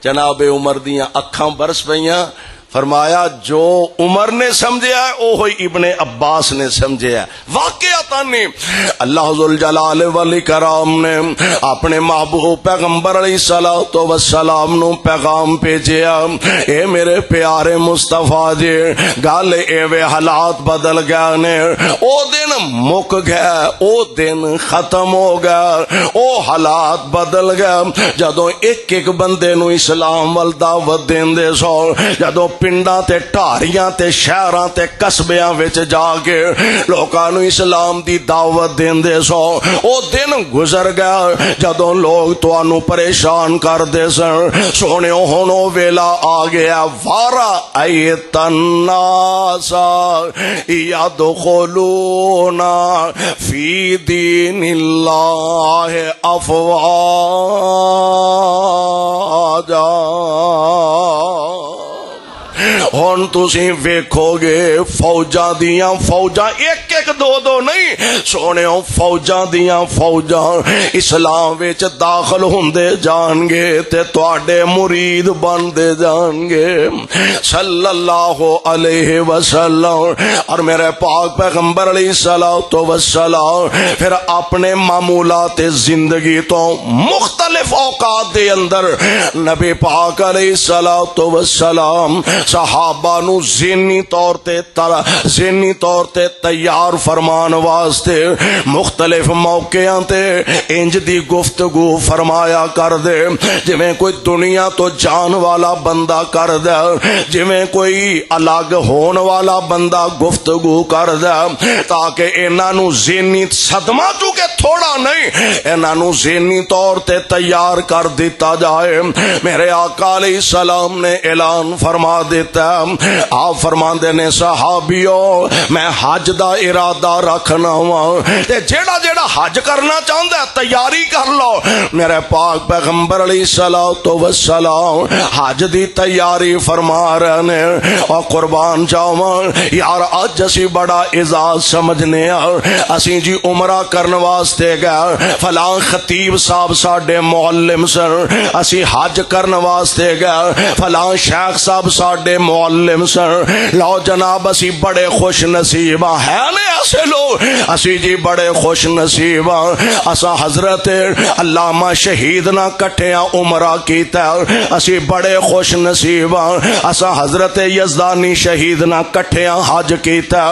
جناب عمر دیاں اکھاں برس پئیاں. فرمایا جو عمر نے سمجھا ہے اوہی ابن عباس نے سمجھا ہے. واقعتاً اللہ ذوالجلال والاکرام نے اپنے محبوب پیغمبر علیہ الصلوۃ والسلام نو پیغام بھیجیا، اے میرے پیارے مصطفیٰ جی گل ایویں حالات بدل گئے نے، او دن مک گیا، او دن ختم ہو گیا، او حالات بدل گئے جدوں ایک ایک بندے نو اسلام ول دعوت دیندے سو، جدوں پنڈاں تے ٹاریاں تے شہراں تے قصبیاں وچ جا کے لوکاں نو اسلام دی دعوت دیندے سو. او دن گزر گیا جدوں لوگ تانوں پریشان کردے سن. سونےو ہن او ویلا آ گیا وارا ایت الناس یدخلون فی دین اللہ افواجا. ہن تسی ویکھو گے فوجاں دیاں فوجاں، ایک ایک دو دو نہیں سونےو، فوجاں دیاں فوجاں اسلام وچ داخل ہوندے جان گے تے تواڈے مرید بندے جان گے صلی اللہ علیہ وسلم. اور میرے پاک پیغمبر علیہ الصلوۃ والسلام پھر اپنے معمولات زندگی تو مختلف اوقات دے اندر نبی پاک علیہ الصلوۃ والسلام صحابہ نو ذہنی طور تے تیار فرمان واسطے مختلف موقعاں تے انج دی گفتگو فرمایا کر دے جویں کوئی دنیا تو جان والا بندہ کر دے، جویں کوئی الگ ہون والا بندہ گفتگو کر دے، تاکہ انہاں نو ذہنی صدمہ چونکہ تھوڑا نہیں انہاں نو ذہنی طور تے تیار کر دیتا جائے. میرے آقا علیہ السلام نے اعلان فرما دیتا، آپ فرماندے نے صحابیو میں حج دا ارادہ رکھنا ہوا تے جیڑا جیڑا حج کرنا چاہندا ہے تیاری کر لو. میرے پاک پیغمبر علیہ الصلوۃ والسلام حج دی تیاری فرما رہے نے. اور قربان جاواں یار اج اسی بڑا اعزاز سمجھنے اسی جی عمرہ کرن واسطے گئے، فلاں خطیب صاحب ساڈے معلم سن، اسی حج کرن واسطے گئے، فلاں شیخ صاحب ساڈے معلم سن. لو جناب اسی بڑے خوش نصیب ہے نے ایسے لوگ، اسی جی بڑے خوش نصیب اسا حضرت علامہ شہید نہ کٹھیاں عمرہ کیتا، اسی بڑے خوش نصیب اسا حضرت یزدانی شہید نہ کٹھیاں حج کیتا،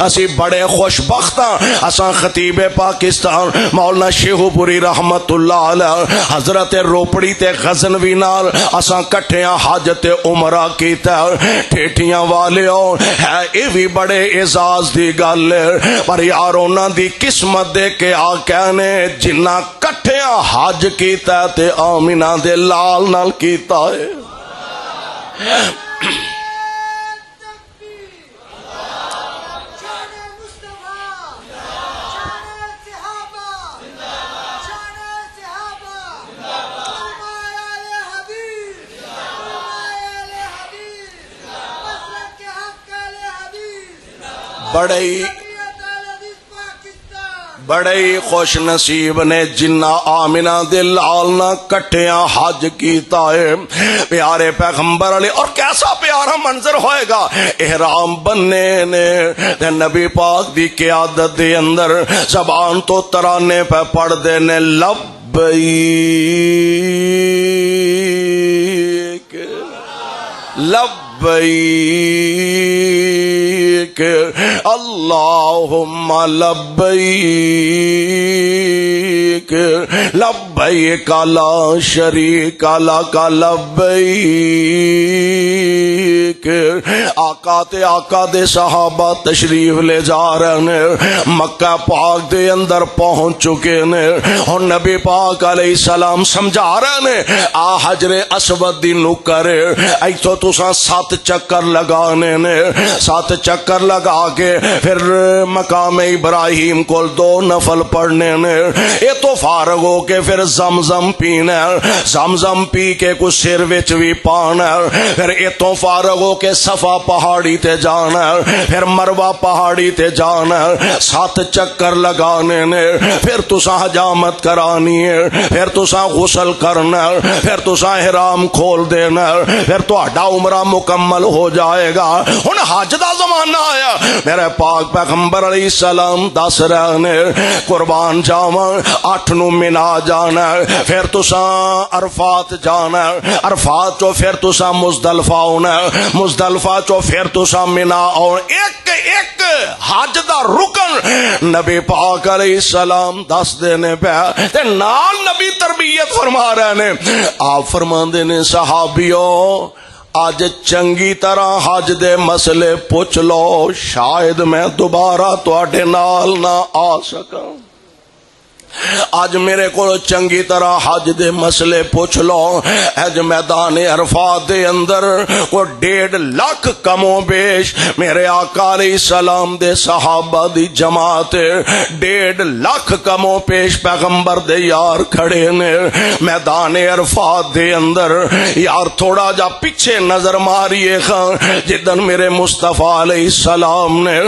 اسی بڑے خوش بخت اسا خطیب پاکستان مولانا شیخو پوری رحمت اللہ علیہ حضرت روپڑی تے غزنوی نال اسا کٹھیاں حج تے عمرہ کیتا. ٹھیٹیاں والیو ہے اے بھی بڑے اعزاز دی گل پر یار انہاں دی قسمت دے کے آقا نے جنہ کٹھیاں حج کیتا تے آمینہ دے لال نال کیتا ہے. بڑے ہی خوش نصیب نے جنہ آمنہ دے لال نہ کٹھیاں حج کیتا ہے پیارے پیغمبر علی. اور کیسا پیارا منظر ہوئے گا, احرام بننے نے تے نبی پاک دی قیادت دے اندر زبان تو ترانے پہ پڑھ دینے لبیک لبیک اللہم لبیک لبیک لا شریک لک لبیک. آقا تے آقا دے صحابہ تشریف لے جا رہے ہیں, مکہ پاک دے اندر پہنچ چکے نے اور نبی پاک علیہ السلام سمجھا رہے ہیں آ حجر اسود دی نکر ایتھوں تساں 7 چکر لگانے نے, 7 چکر لگا کے پھر مقام ابراہیم کو 2 نفل پڑھنے نے. یہ تو فارغ ہو کے پھر زمزم پینا, زمزم پی کے کچھ سر وچ بھی پانا, پھر اتوں فارغ ہو کے صفا پہاڑی تے جانا, پھر مروہ پہاڑی تے جانا, 7 چکر لگانے نے, پھر تساں حجامت کرانی ہے, پھر تساں غسل کرنا, پھر تساں احرام کھول دینا, پھر تہاڈا عمرہ مکمل ہو جائے گا. ہن حج دا زمانہ آیا, میرے پاک پیغمبر علیہ السلام دس رہے نے قربان جاواں 8 نو منا جانا, پھر تساں عرفات جانا, عرفات تو پھر تساں مزدلفہ ہونا, مزدلفہ تو پھر تساں منا. اور ایک ایک حج دا رکن نبی پاک علیہ السلام دس دینے پہ تے نال نبی تربیت فرما رہے نے. آپ فرماندے نے صحابیوں آج چنگی طرح حج دے مسئلے پوچھ لو, شاید میں دوبارہ تواڈے نال نہ آ سکاں. آج میرے کو چنگی طرح حج دے مسئلے پوچھ لو. حج میدان عرفات دے اندر کو 1.5 لاکھ کم و بیش میرے آقا علیہ السلام دے صحابہ دی جماعت, 1.5 لاکھ کم و بیش پیغمبر دے یار کھڑے نے میدان عرفات دے اندر. یار تھوڑا جا پیچھے نظر ماریے خان, جدن میرے مصطفیٰ علیہ السلام نے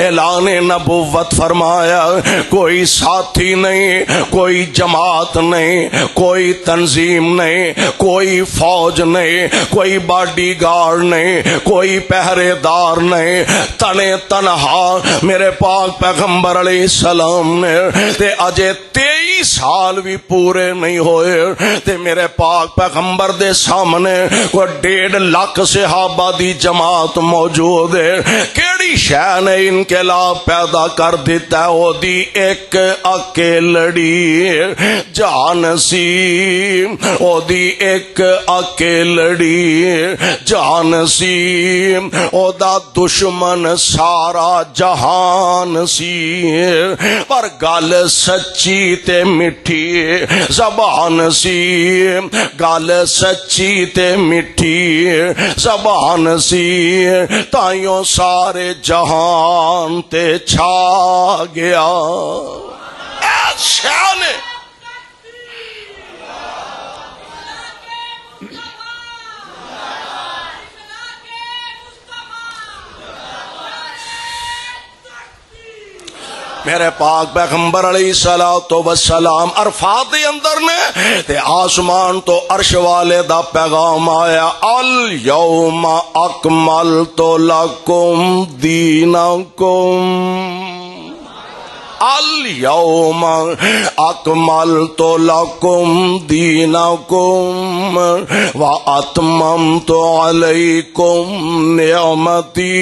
اعلان نبوت فرمایا, کوئی ساتھی نہیں, کوئی جماعت نہیں, کوئی تنظیم نہیں, کوئی فوج نہیں, کوئی باڈی گارڈ نہیں, کوئی پہرے دار نہیں, تنے تنہا میرے پاک پیغمبر علیہ السلام نے تے اجے 23 سال بھی پورے نہیں ہوئے تے میرے پاک پیغمبر دے سامنے کوئی 1.5 لاکھ صحابہ دی جماعت موجود ہے. کیڑی شے نے انقلاب پیدا کر دیتا ہے؟ وہ دی ایک اکیلڑی جان سی, او دی ایک اکیلڑی جان سی, او دا دشمن سارا جہان سی, پر گل سچی تے مٹھی زبان سی, گل سچی تے مٹھی زبان سی, تائیوں سارے جہان تے چھا گیا. شان میرے پاک پیغمبر علیہ الصلوۃ والسلام عرفات دے اندر نے تے آسمان تو عرش والے دا پیغام آیا, الیوم اکملت لکم دینکم, الیوم اکملت لکم دینکم واتممت علیکم نعمتی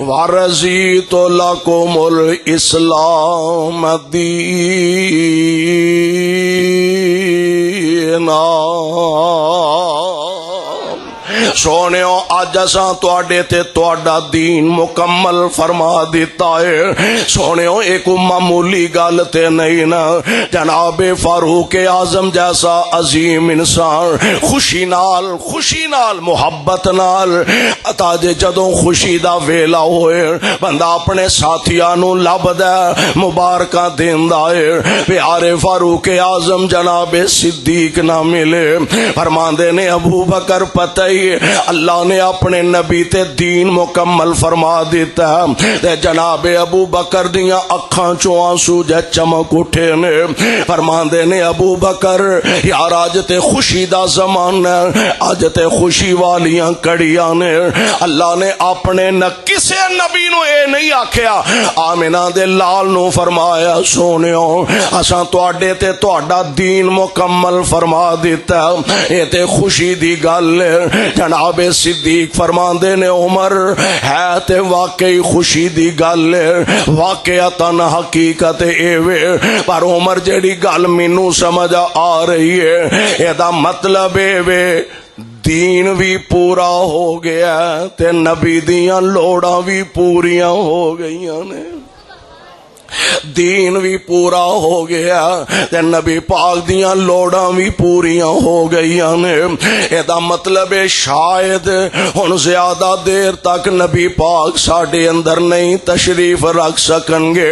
ورضیت لکم الاسلام دینا. سونےو اج اساں تواڈے تے تواڈا دین مکمل فرما دیتا ہے. سونےو ایک معمولی گل تے نہیں نا, جناب فاروق اعظم جیسا عظیم انسان خوشی نال محبت نال عطا جے جدوں خوشی دا ویلا ہوئے بندہ اپنے ساتھیاں نو لبدا مبارکاں دیندا ہے. پیارے فاروق اعظم جناب صدیق نہ ملے, فرماندے نے ابو بکر پتہ ہی اللہ نے اپنے نبی تے دین مکمل فرما دیتا ہے تے جناب ابو بکر دیاں اکھاں چوں آنسو جے چمک اٹھے نے فرماندے نے ابو بکر یار اج تے خوشی دا زمانہ اج تے خوشی والیاں کڑیاں نے اللہ نے اپنے نہ کسے نبی نو اے نہیں آکھیا آمنہ دے لال نو فرمایا سونیو اساں تواڈے تے تواڈا دین مکمل فرما دیتا اے تے خوشی دی گل جناب صدیق فرماندے نے عمر ہے تے واقعی خوشی دی گل واقعتاً حقیقت اے وے پر عمر جڑی گل مینوں سمجھ آ رہی ہے اے دا مطلب اے وے دین بھی پورا ہو گیا تے نبی دیاں لوڑاں بھی پوریاں ہو گئیاں نے دین بھی پورا ہو گیا تے نبی پاک دیاں لوڑاں بھی پوریاں ہو گئیاں نے اے دا مطلب ہے شاید ہن زیادہ دیر تک نبی پاک ساڈے اندر نہیں تشریف رکھ سکن گے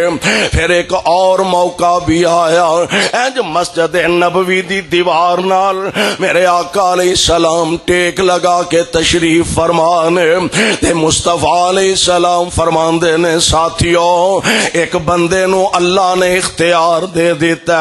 پھر ایک اور موقع بھی آیا انج مسجد نبوی دی دیوار نال میرے آقا علیہ السلام ٹیک لگا کے تشریف فرمانے تے مصطفیٰ علیہ السلام فرماندے نے ساتھیو ایک بندے نو اللہ نے اختیار دے دیتا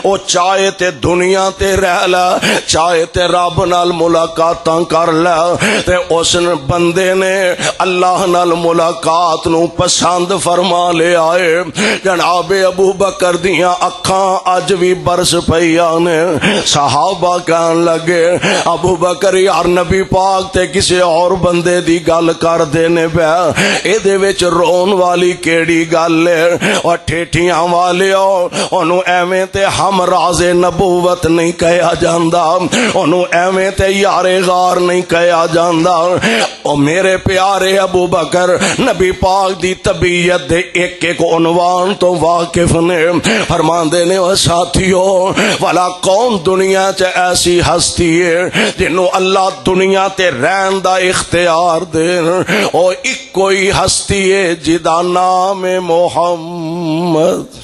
او چاہے تے دنیا تے رہ لے چاہے تے رب نال ملاقاتاں کر لے تے اس بندے نے اللہ نال ملاقات نو پسند فرما لے آئے جناب ابو بکر دیاں اکھاں اج بھی برس پئیاں نے صحابہ کہن لگے ابو بکر یار نبی پاک تے کسے اور بندے دی گل کر دینے پہ اے دے وچ رون والی کیڑی گل ہے اور ٹھیٹھیاں والیو انہوں ایویں تے ہم راز نبوت نہیں کہیا جاندا انہوں ایویں تے یار غار نہیں کہیا جاندا او میرے پیارے ابو بکر نبی پاک دی طبیعت دے ایک ایک عنوان تو واقف نے فرماندے نے او ساتھیو والا کون دنیا چ ایسی ہستی ہے جنوں اللہ دنیا تے رہن دا اختیار دے او ایک کوئی ہستی ہے جدا نام محمد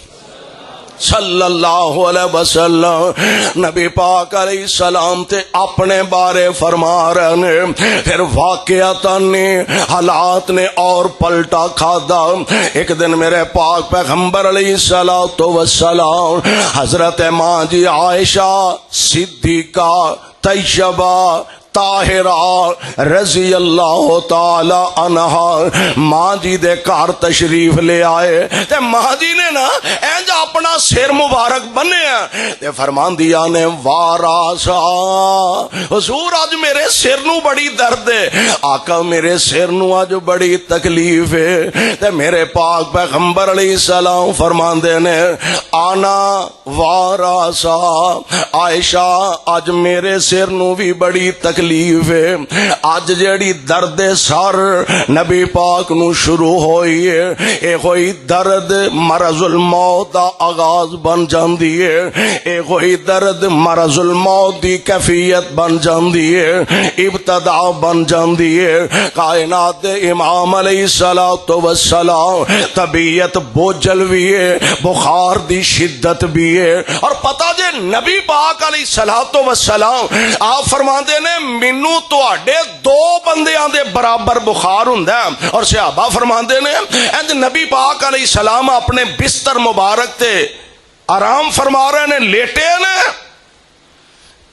صلی اللہ علیہ وسلم نبی پاک علیہ السلام تے اپنے بارے فرما رہے نے پھر واقعاتاً نے حالات نے اور پلٹا کھادا ایک دن میرے پاک پیغمبر علیہ السلام حضرت ماں جی عائشہ صدیقہ طیبہ طاہرہ رضی اللہ تعالی عنہا ماں جی دے گھر تشریف لے آئے تے ماں جی نے نا انج اپنا سر مبارک بنیا تے فرماندیاں نے واراسا حضور اج میرے سر نو بڑی درد ہے آقا میرے سر نو اج بڑی تکلیف ہے تے میرے پاک پیغمبر علیہ السلام فرماندے نے آنا واراسا عائشہ اج میرے سر نو بھی بڑی تکلیف آج جیڑی درد سر نبی پاک نو شروع ہوئی ہے اے ہوئی درد مرض الموت دا آغاز بن جاندی ہے اے ہوئی درد مرض الموت دی کیفیت بن جاندی ہے ابتدا بن جاندی ہے کائنات امام علیہ السلام طبیعت بوجھل بھی ہے بخار دی شدت بھی ہے اور پتہ جے نبی پاک علیہ السلام آپ فرماندے نے مینوں تواڈے دو بندیاں دے برابر بخار ہوندا ہے اور صحابہ فرماندے نے انج نبی پاک علیہ السلام اپنے بستر مبارک تے آرام فرما رہے نے لیٹے نے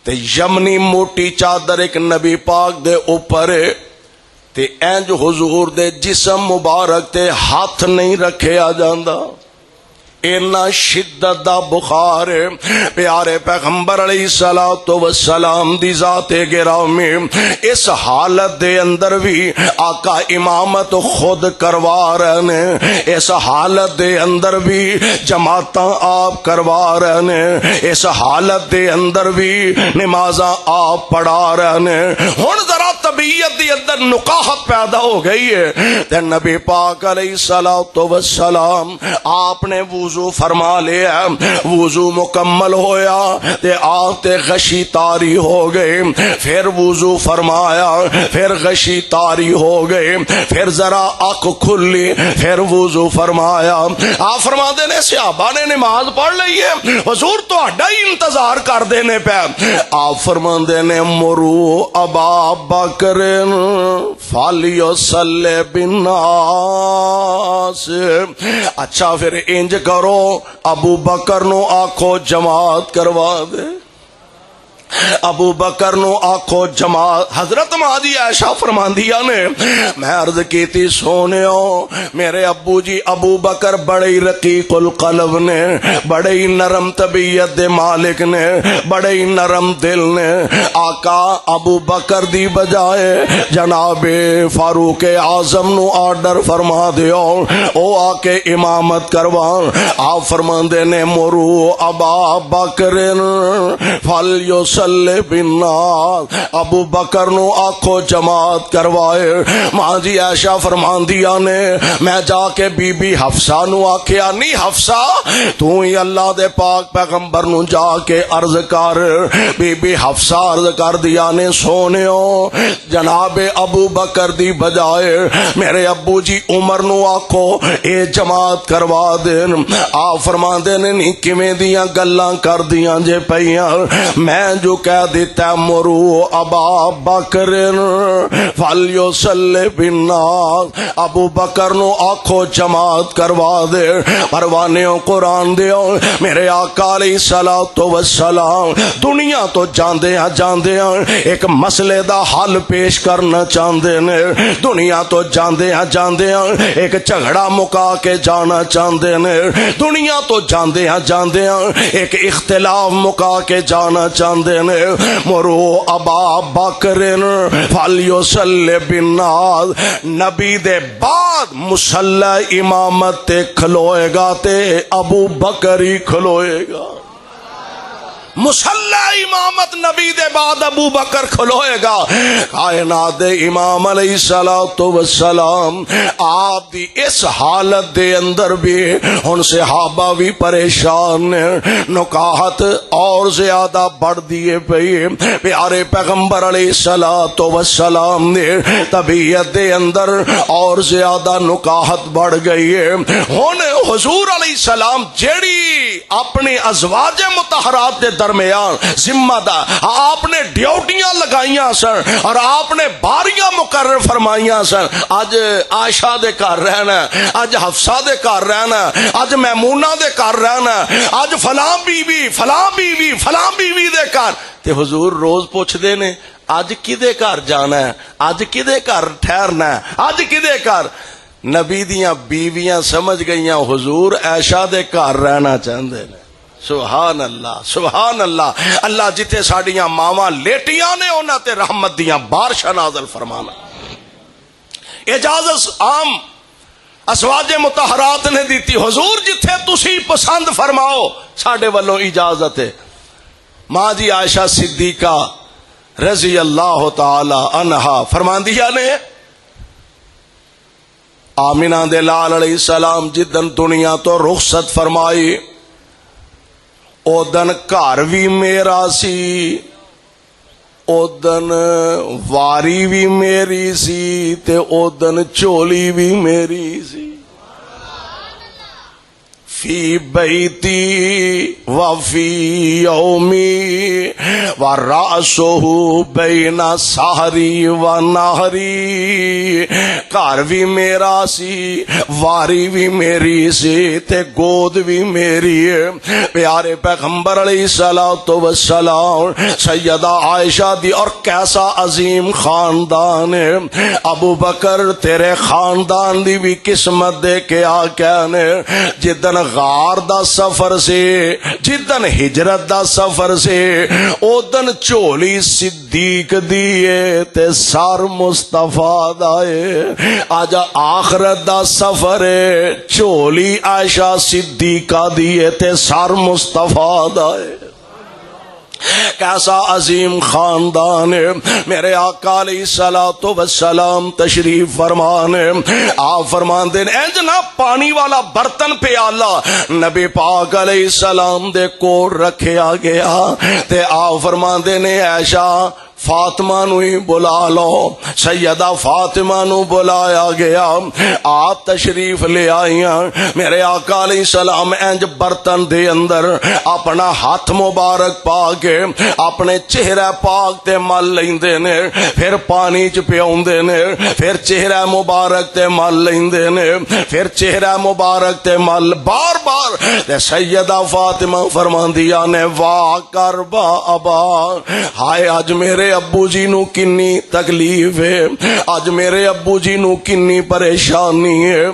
تے یمنی موٹی چادر ایک نبی پاک دے اوپر تے انج حضور دے جسم مبارک تے ہاتھ نہیں رکھیا جاندا اینا شدت دا بخار ہے پیارے پیغمبر علیہ السلام دی ذات گرامی اس حالت دے اندر بھی آقا امامت خود کروا رہے ہیں اس حالت دے اندر بھی جماعتاں آپ کروا رہے ہیں اس حالت دے اندر بھی نمازاں آپ پڑھا رہے ہیں ہن ذرا طبیعت دی اندر نقاہت پیدا ہو گئی ہے تے نبی پاک علیہ السلام آپ نے وضو وضو فرما لیا، وضو مکمل ہویا تے آتے غشی تاری ہو گئے، پھر وضو فرمایا، پھر غشی تاری ہو گئے، پھر ذرا آنکھ کھلی، پھر وضو فرمایا۔ آپ فرما دینے صحابہ نے نماز پڑھ لئی ہے، حضور تو اڈا ہی انتظار کر دینے پہ۔ آپ فرما دینے مرو ابا بکر فلیصلی بالناس، اچھا پھر انج کرو ابو بکر نو آکھو جماعت کروا دے، ابو بکر نو آکھو جماعت۔ حضرت مادی عائشہ فرماندیا نے میں عرض کی تھی سونےو میرے ابو جی ابو بکر بڑے ہی رقیق القلب نے، بڑے ہی نرم طبیعت دے مالک نے، بڑے ہی نرم دل نے، آقا ابو بکر دی بجائے جناب فاروق اعظم نو آرڈر فرما دیو او آ کے امامت کروان۔ آپ فرماندے نے مرو ابا بکر فلیصلی بالناس، ابو بکر نو آکھو جماعت کروائے۔ ماں جی عائشہ فرماندیا نے میں جا کے بی بی حفصہ نو آکھیا نہیں حفصہ تو ہی اللہ دے پاک پیغمبر نو جا کے عرض کر۔ بی بی حفصہ عرض کر دیا نے سونےو جناب ابو بکر دی بجائے میرے ابو جی عمر نو آکھو اے جماعت کروا دین۔ آپ فرماندے نے نہیں کیویں دیاں گلاں کر دیاں جے پیاں، میں جو کہہ دیتا مرو ابا بکر فلیصلی بالناس، ابو بکر نو آکھو جماعت کروا دے۔ پروانیوں قرآن دیو میرے آقا علیہ الصلوۃ والسلام دنیا تو جاندے ہیں ایک مسئلے دا حل پیش کرنا چاہندے نے، دنیا تو جاندے ہیں ایک جھگڑا مکا کے جانا چاہندے نے، دنیا تو جاندے ہیں ایک اختلاف مکا کے جانا چاہندے نے۔ مرو ابا بکر فلیصلی بالناس، نبی دے بعد مصلی امامت تے کھلوئے گا تے ابو بکر ہی کھلوئے گا۔ مصلی امامت نبی دے بعد ابو بکر کھلوئے گا۔ کائنات دے امام علیہ الصلوۃ والسلام آپ دی اس حالت دے اندر بھی ہن صحابہ بھی پریشان نے، نکاحت اور زیادہ بڑھ دیے پئی۔ پیارے پیغمبر علیہ الصلوۃ والسلام نے طبیعت دے اندر اور زیادہ نکاحت بڑھ گئی ہے۔ ہن حضور علیہ السلام جیڑی اپنی ازواج مطہرات دے درمیان ذمہ دار آپ نے ڈیوٹیاں لگائیاں سن اور آپ نے باریاں مقرر فرمائیاں سن، اج عائشہ دے گھر رہنا، اج حفصہ دے گھر رہنا، اج میمونہ دے گھر رہنا، اج فلاں بیوی فلاں بیوی فلاں بیوی دے گھر، تے حضور روز پوچھ دے نے اج کدے گھر جانا ہے، اج کدے گھر ٹھہرنا ہے، اج کدے گھر۔ نبی دیاں بیویاں سمجھ گئیاں حضور عائشہ دے گھر رہنا چاہندے نے۔ سبحان اللہ سبحان اللہ، اللہ جتے ساڈیاں ماواں لیٹیاں نے انہاں تے رحمت دیاں بارشاں نازل فرمانا۔ اجازت عام ازواج مطہرات نے دیتی، حضور جتھے تسی پسند فرماؤ ساڈے والوں اجازت ہے۔ ماں جی عائشہ صدیقہ رضی اللہ تعالی عنہا فرماندیاں نے آمنہ دے لال علیہ السلام جدن دنیا تو رخصت فرمائی او دن گھر بھی میرا سی، او دن واری بھی میری سی تے او دن چولی بھی میری سی۔ فی بیتی وفی یومی ورأسہ بین سحری و نہری، گھر بھی میرا سی، واری بھی میری سی تے گود بھی میری ہے۔ پیارے پیغمبر علیہ الصلوۃ والسلام سیدہ عائشہ دی اور کیسا عظیم خاندان ہے۔ ابو بکر تیرے خاندان دی بھی قسمت دے کے آقا نے جدن غار دا سفر سے جدن ہجرت دا سفر سے او دن چولی صدیق دیے تے سر مصطفیٰ دائے، آج آخرت دا سفر ہے چولی عائشہ صدیقہ دیے تے سر مصطفیٰ دائے۔ کیسا عظیم خاندان ہے. میرے آقا علیہ الصلوۃ والسلام تشریف فرمانے. آپ فرماندے نے انج نہ پانی والا برتن پیالہ نبی پاک علیہ السلام دے کول رکھیا گیا تے آپ فرماندے نے عائشہ فاطمہ نو ہی بلا لو. سیدہ فاطمہ نو بلایا گیا. آپ تشریف لے آئیاں. میرے آقا علیہ السلام انج برتن دے اندر اپنا ہاتھ مبارک پا کے اپنے چہرہ پاک تے مل لیندے نے, پھر پانی چ پیوندے نے, پھر چہرہ مبارک تے مل لیندے نے, پھر چہرہ مبارک تے مل بار بار. تے سیدہ فاطمہ فرماندیاں نے واہ کربا ابا, ہائے اج میرے ابو جی نو کنی تکلیف ہے, اج میرے ابو جی نو کنی پریشانی ہے.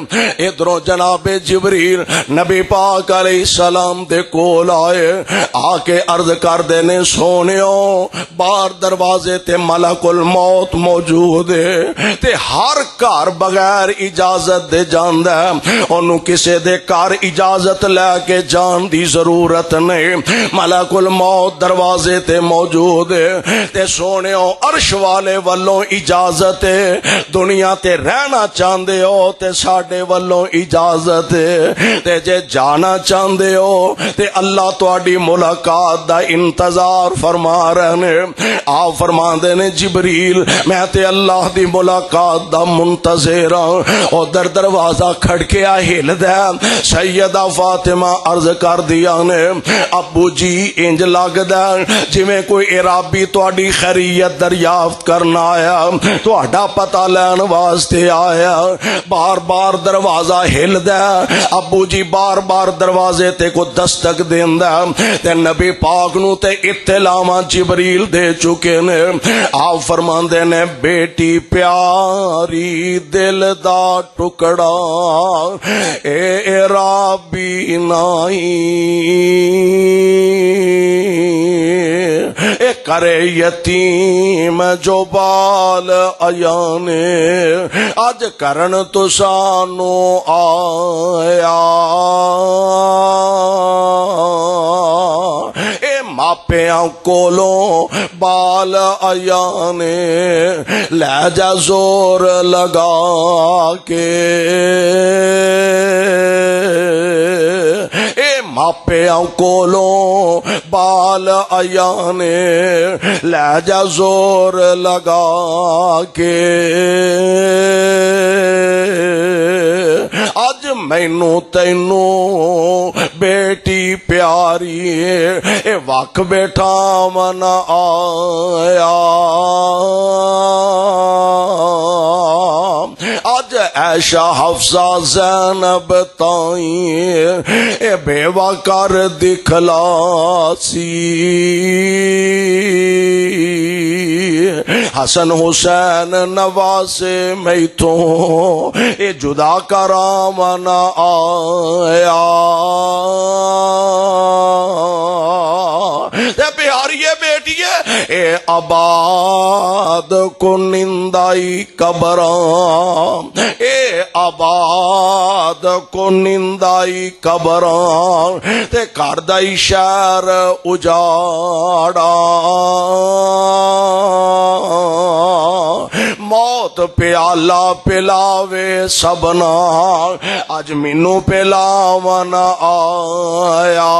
ادھروں جناب جبریل نبی پاک علیہ السلام دے کول آئے. آ کے عرض کر دینے سونیو باہر دروازے تے ملک الموت موجود ہے تے ہر گھر بغیر اجازت دے جاندا ہے, اونوں کسے دے گھر اجازت لے کے جان دی ضرورت نہیں. ملک الموت دروازے تے موجود ہے تے سونےو عرش والے والوں اجازت ہے, دنیا تے رہنا چاہندے ہو تے ساڈے والوں اجازت ہے, تے جے جانا چاہندے ہو تے اللہ تہاڈی ملاقات دا انتظار فرما رہے نے. آپ فرماندے نے جبریل میں تے اللہ دی ملاقات دا منتظر ہاں. ادھر دروازہ کھڑکیا ہلدا. سیدہ فاطمہ عرض کر دیا نے ابو جی انج لگدا جویں کوئی عرابی تہاڈی خیریت دریافت کرنا آیا, تہاڈا پتہ لین واسطے آیا. بار بار دروازہ ہلدا. ابو جی بار بار دروازے تے کو دستک دیندا تے نبی پاک نو تے اطلاع جبریل دے چکے نے. آپ فرماندے نے بیٹی پیاری دل دا ٹکڑا اے عرابی نائی اے کرے یتیم جو بال ایانے اج کرن تو سانو آیا. اے ماپیاں کولوں بال ایانے لے جا زور لگا کے. اے ماپیاں کولوں بال ایانے لے جا زور لگا کے. اج مینوں تینوں بیٹی پیاری اے وق بیٹھا من آیا. اج عائشہ حفصہ زینب تائیں اے بیوہ کر دکھلا سی. حسن حسین نواسے میتوں اے جدا کرام نہ آیا. اے پیاری بیٹیے اے آباد کو نندائی قبراں, اے آباد کو نندائی قبراں تے کردائی شہر اجاڑا. موت پیالہ پلاوے سبنا اج مینوں پلاون آیا.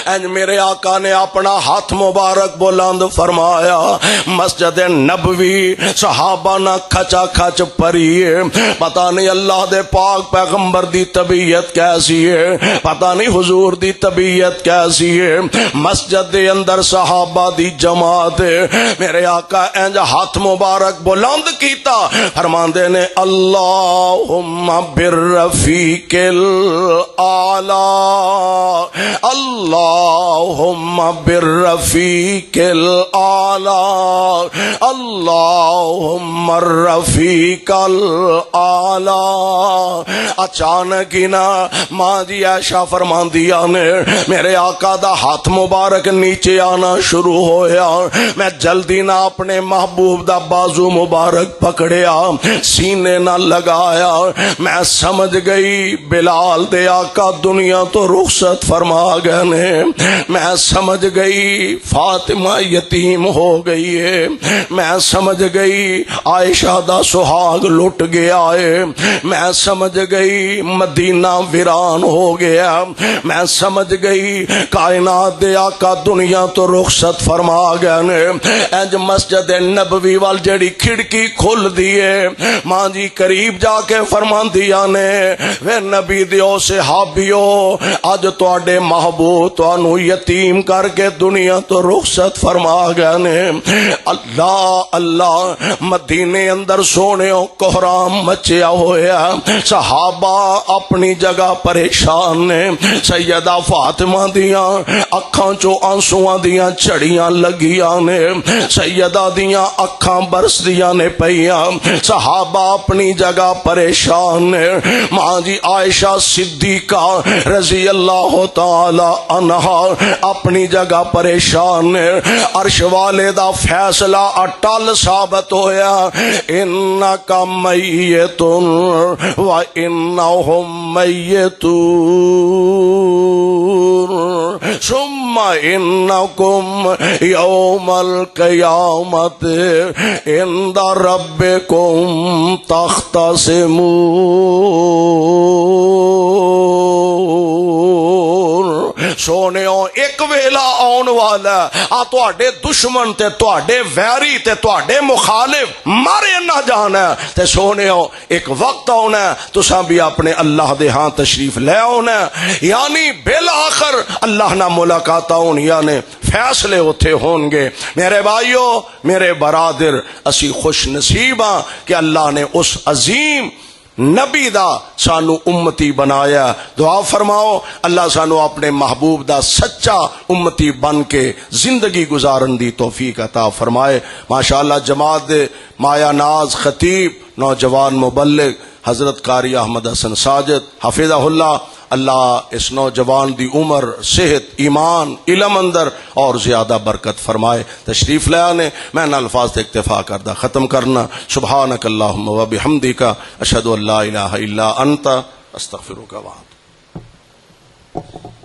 انج میرے آقا نے اپنا ہاتھ مبارک بلند فرمایا. مسجد نبوی صحابہ نہ کھچا کھچ پریے. پتہ نہیں اللہ دے پاک پیغمبر دی طبیعت کیسی ہے, پتہ نہیں حضور دی طبیعت کیسی ہے. مسجد دے اندر صحابہ دی جماعت ہے. میرے آقا انج ہاتھ مبارک بلند کیتا, فرماندے نے اللہم بالرفیق الاعلی, اللہ اللہم بالرفیق الاعلی، اللہم الرفیق الاعلی۔ اچانک ہی نا ماں جی عائشہ فرماندیاں نے میرے آقا دا ہاتھ مبارک نیچے آنا شروع ہویا، میں جلدی نہ اپنے محبوب دا بازو مبارک پکڑیا، سینے نہ لگایا، میں سمجھ گئی بلال دے آقا دنیا تو رخصت فرما گئے نے، میں سمجھ گئی فاطمہ یتیم ہو گئی ہے، میں سمجھ گئی عائشہ دا سہاگ لٹ گیا ہے، میں سمجھ گئی مدینہ ویران ہو گیا، میں سمجھ گئی کائنات دے آقا دنیا تو رخصت فرما گئے نے۔ انج مسجد نبوی وال جڑی کھڑکی کھل دیے ماں جی قریب جا کے فرماندیاں نے وے نبی دیو صحابیو اج تواڈے محبوب تانوں یتیم کر کے دنیا تو رخصت فرما گئے نے۔ اللہ اللہ، مدینے اندر سونےو کوہرام مچیا ہویا، صحابہ اپنی جگہ پریشان نے، سیدہ فاطمہ دیاں اکھاں چو آنسواں دیاں چڑیاں لگیاں نے، سیدہ دیاں اکھاں برس دیاں نے پیاں، صحابہ اپنی جگہ پریشان نے۔ ماں جی عائشہ صدیقہ رضی اللہ تعالی عنہا اپنی جگہ پریشان نے۔ عرش والے دا فیصلہ اٹل ثابت ہویا، انکا میتن و انہم میتون ثم انکم یوم القیامت عند ربکم تختصمون۔ سونےو ایک ویلا آن والا آ تواڈے دشمن تے تواڈے ویری تے تواڈے مخالف مارے نہ جانا تے سونےو ایک وقت آنا تساں بھی اپنے اللہ دے ہاں تشریف لے آنا، یعنی بالآخر اللہ نہ ملاقات ہونی، یعنی فیصلے اتھے ہون گے۔ میرے بھائیو میرے برادر، اسی خوش نصیب ہاں کہ اللہ نے اس عظیم نبی دا سانو امتی بنایا۔ دعا فرماؤ اللہ سانو اپنے محبوب دا سچا امتی بن کے زندگی گزارن دی توفیق عطا فرمائے۔ ماشاءاللہ جماعت دے مایا ناز خطیب نوجوان مبلغ حضرت قاری احمد حسن ساجد حفظہ اللہ، اللہ اس نوجوان دی عمر صحت ایمان علم اندر اور زیادہ برکت فرمائے۔ تشریف لے آنے میں نہ الفاظ سے اکتفا کردہ ختم کرنا۔ سبحانک اللہم و بحمدک اشہد ان لا الہ الا انت استغفرک و اتوب۔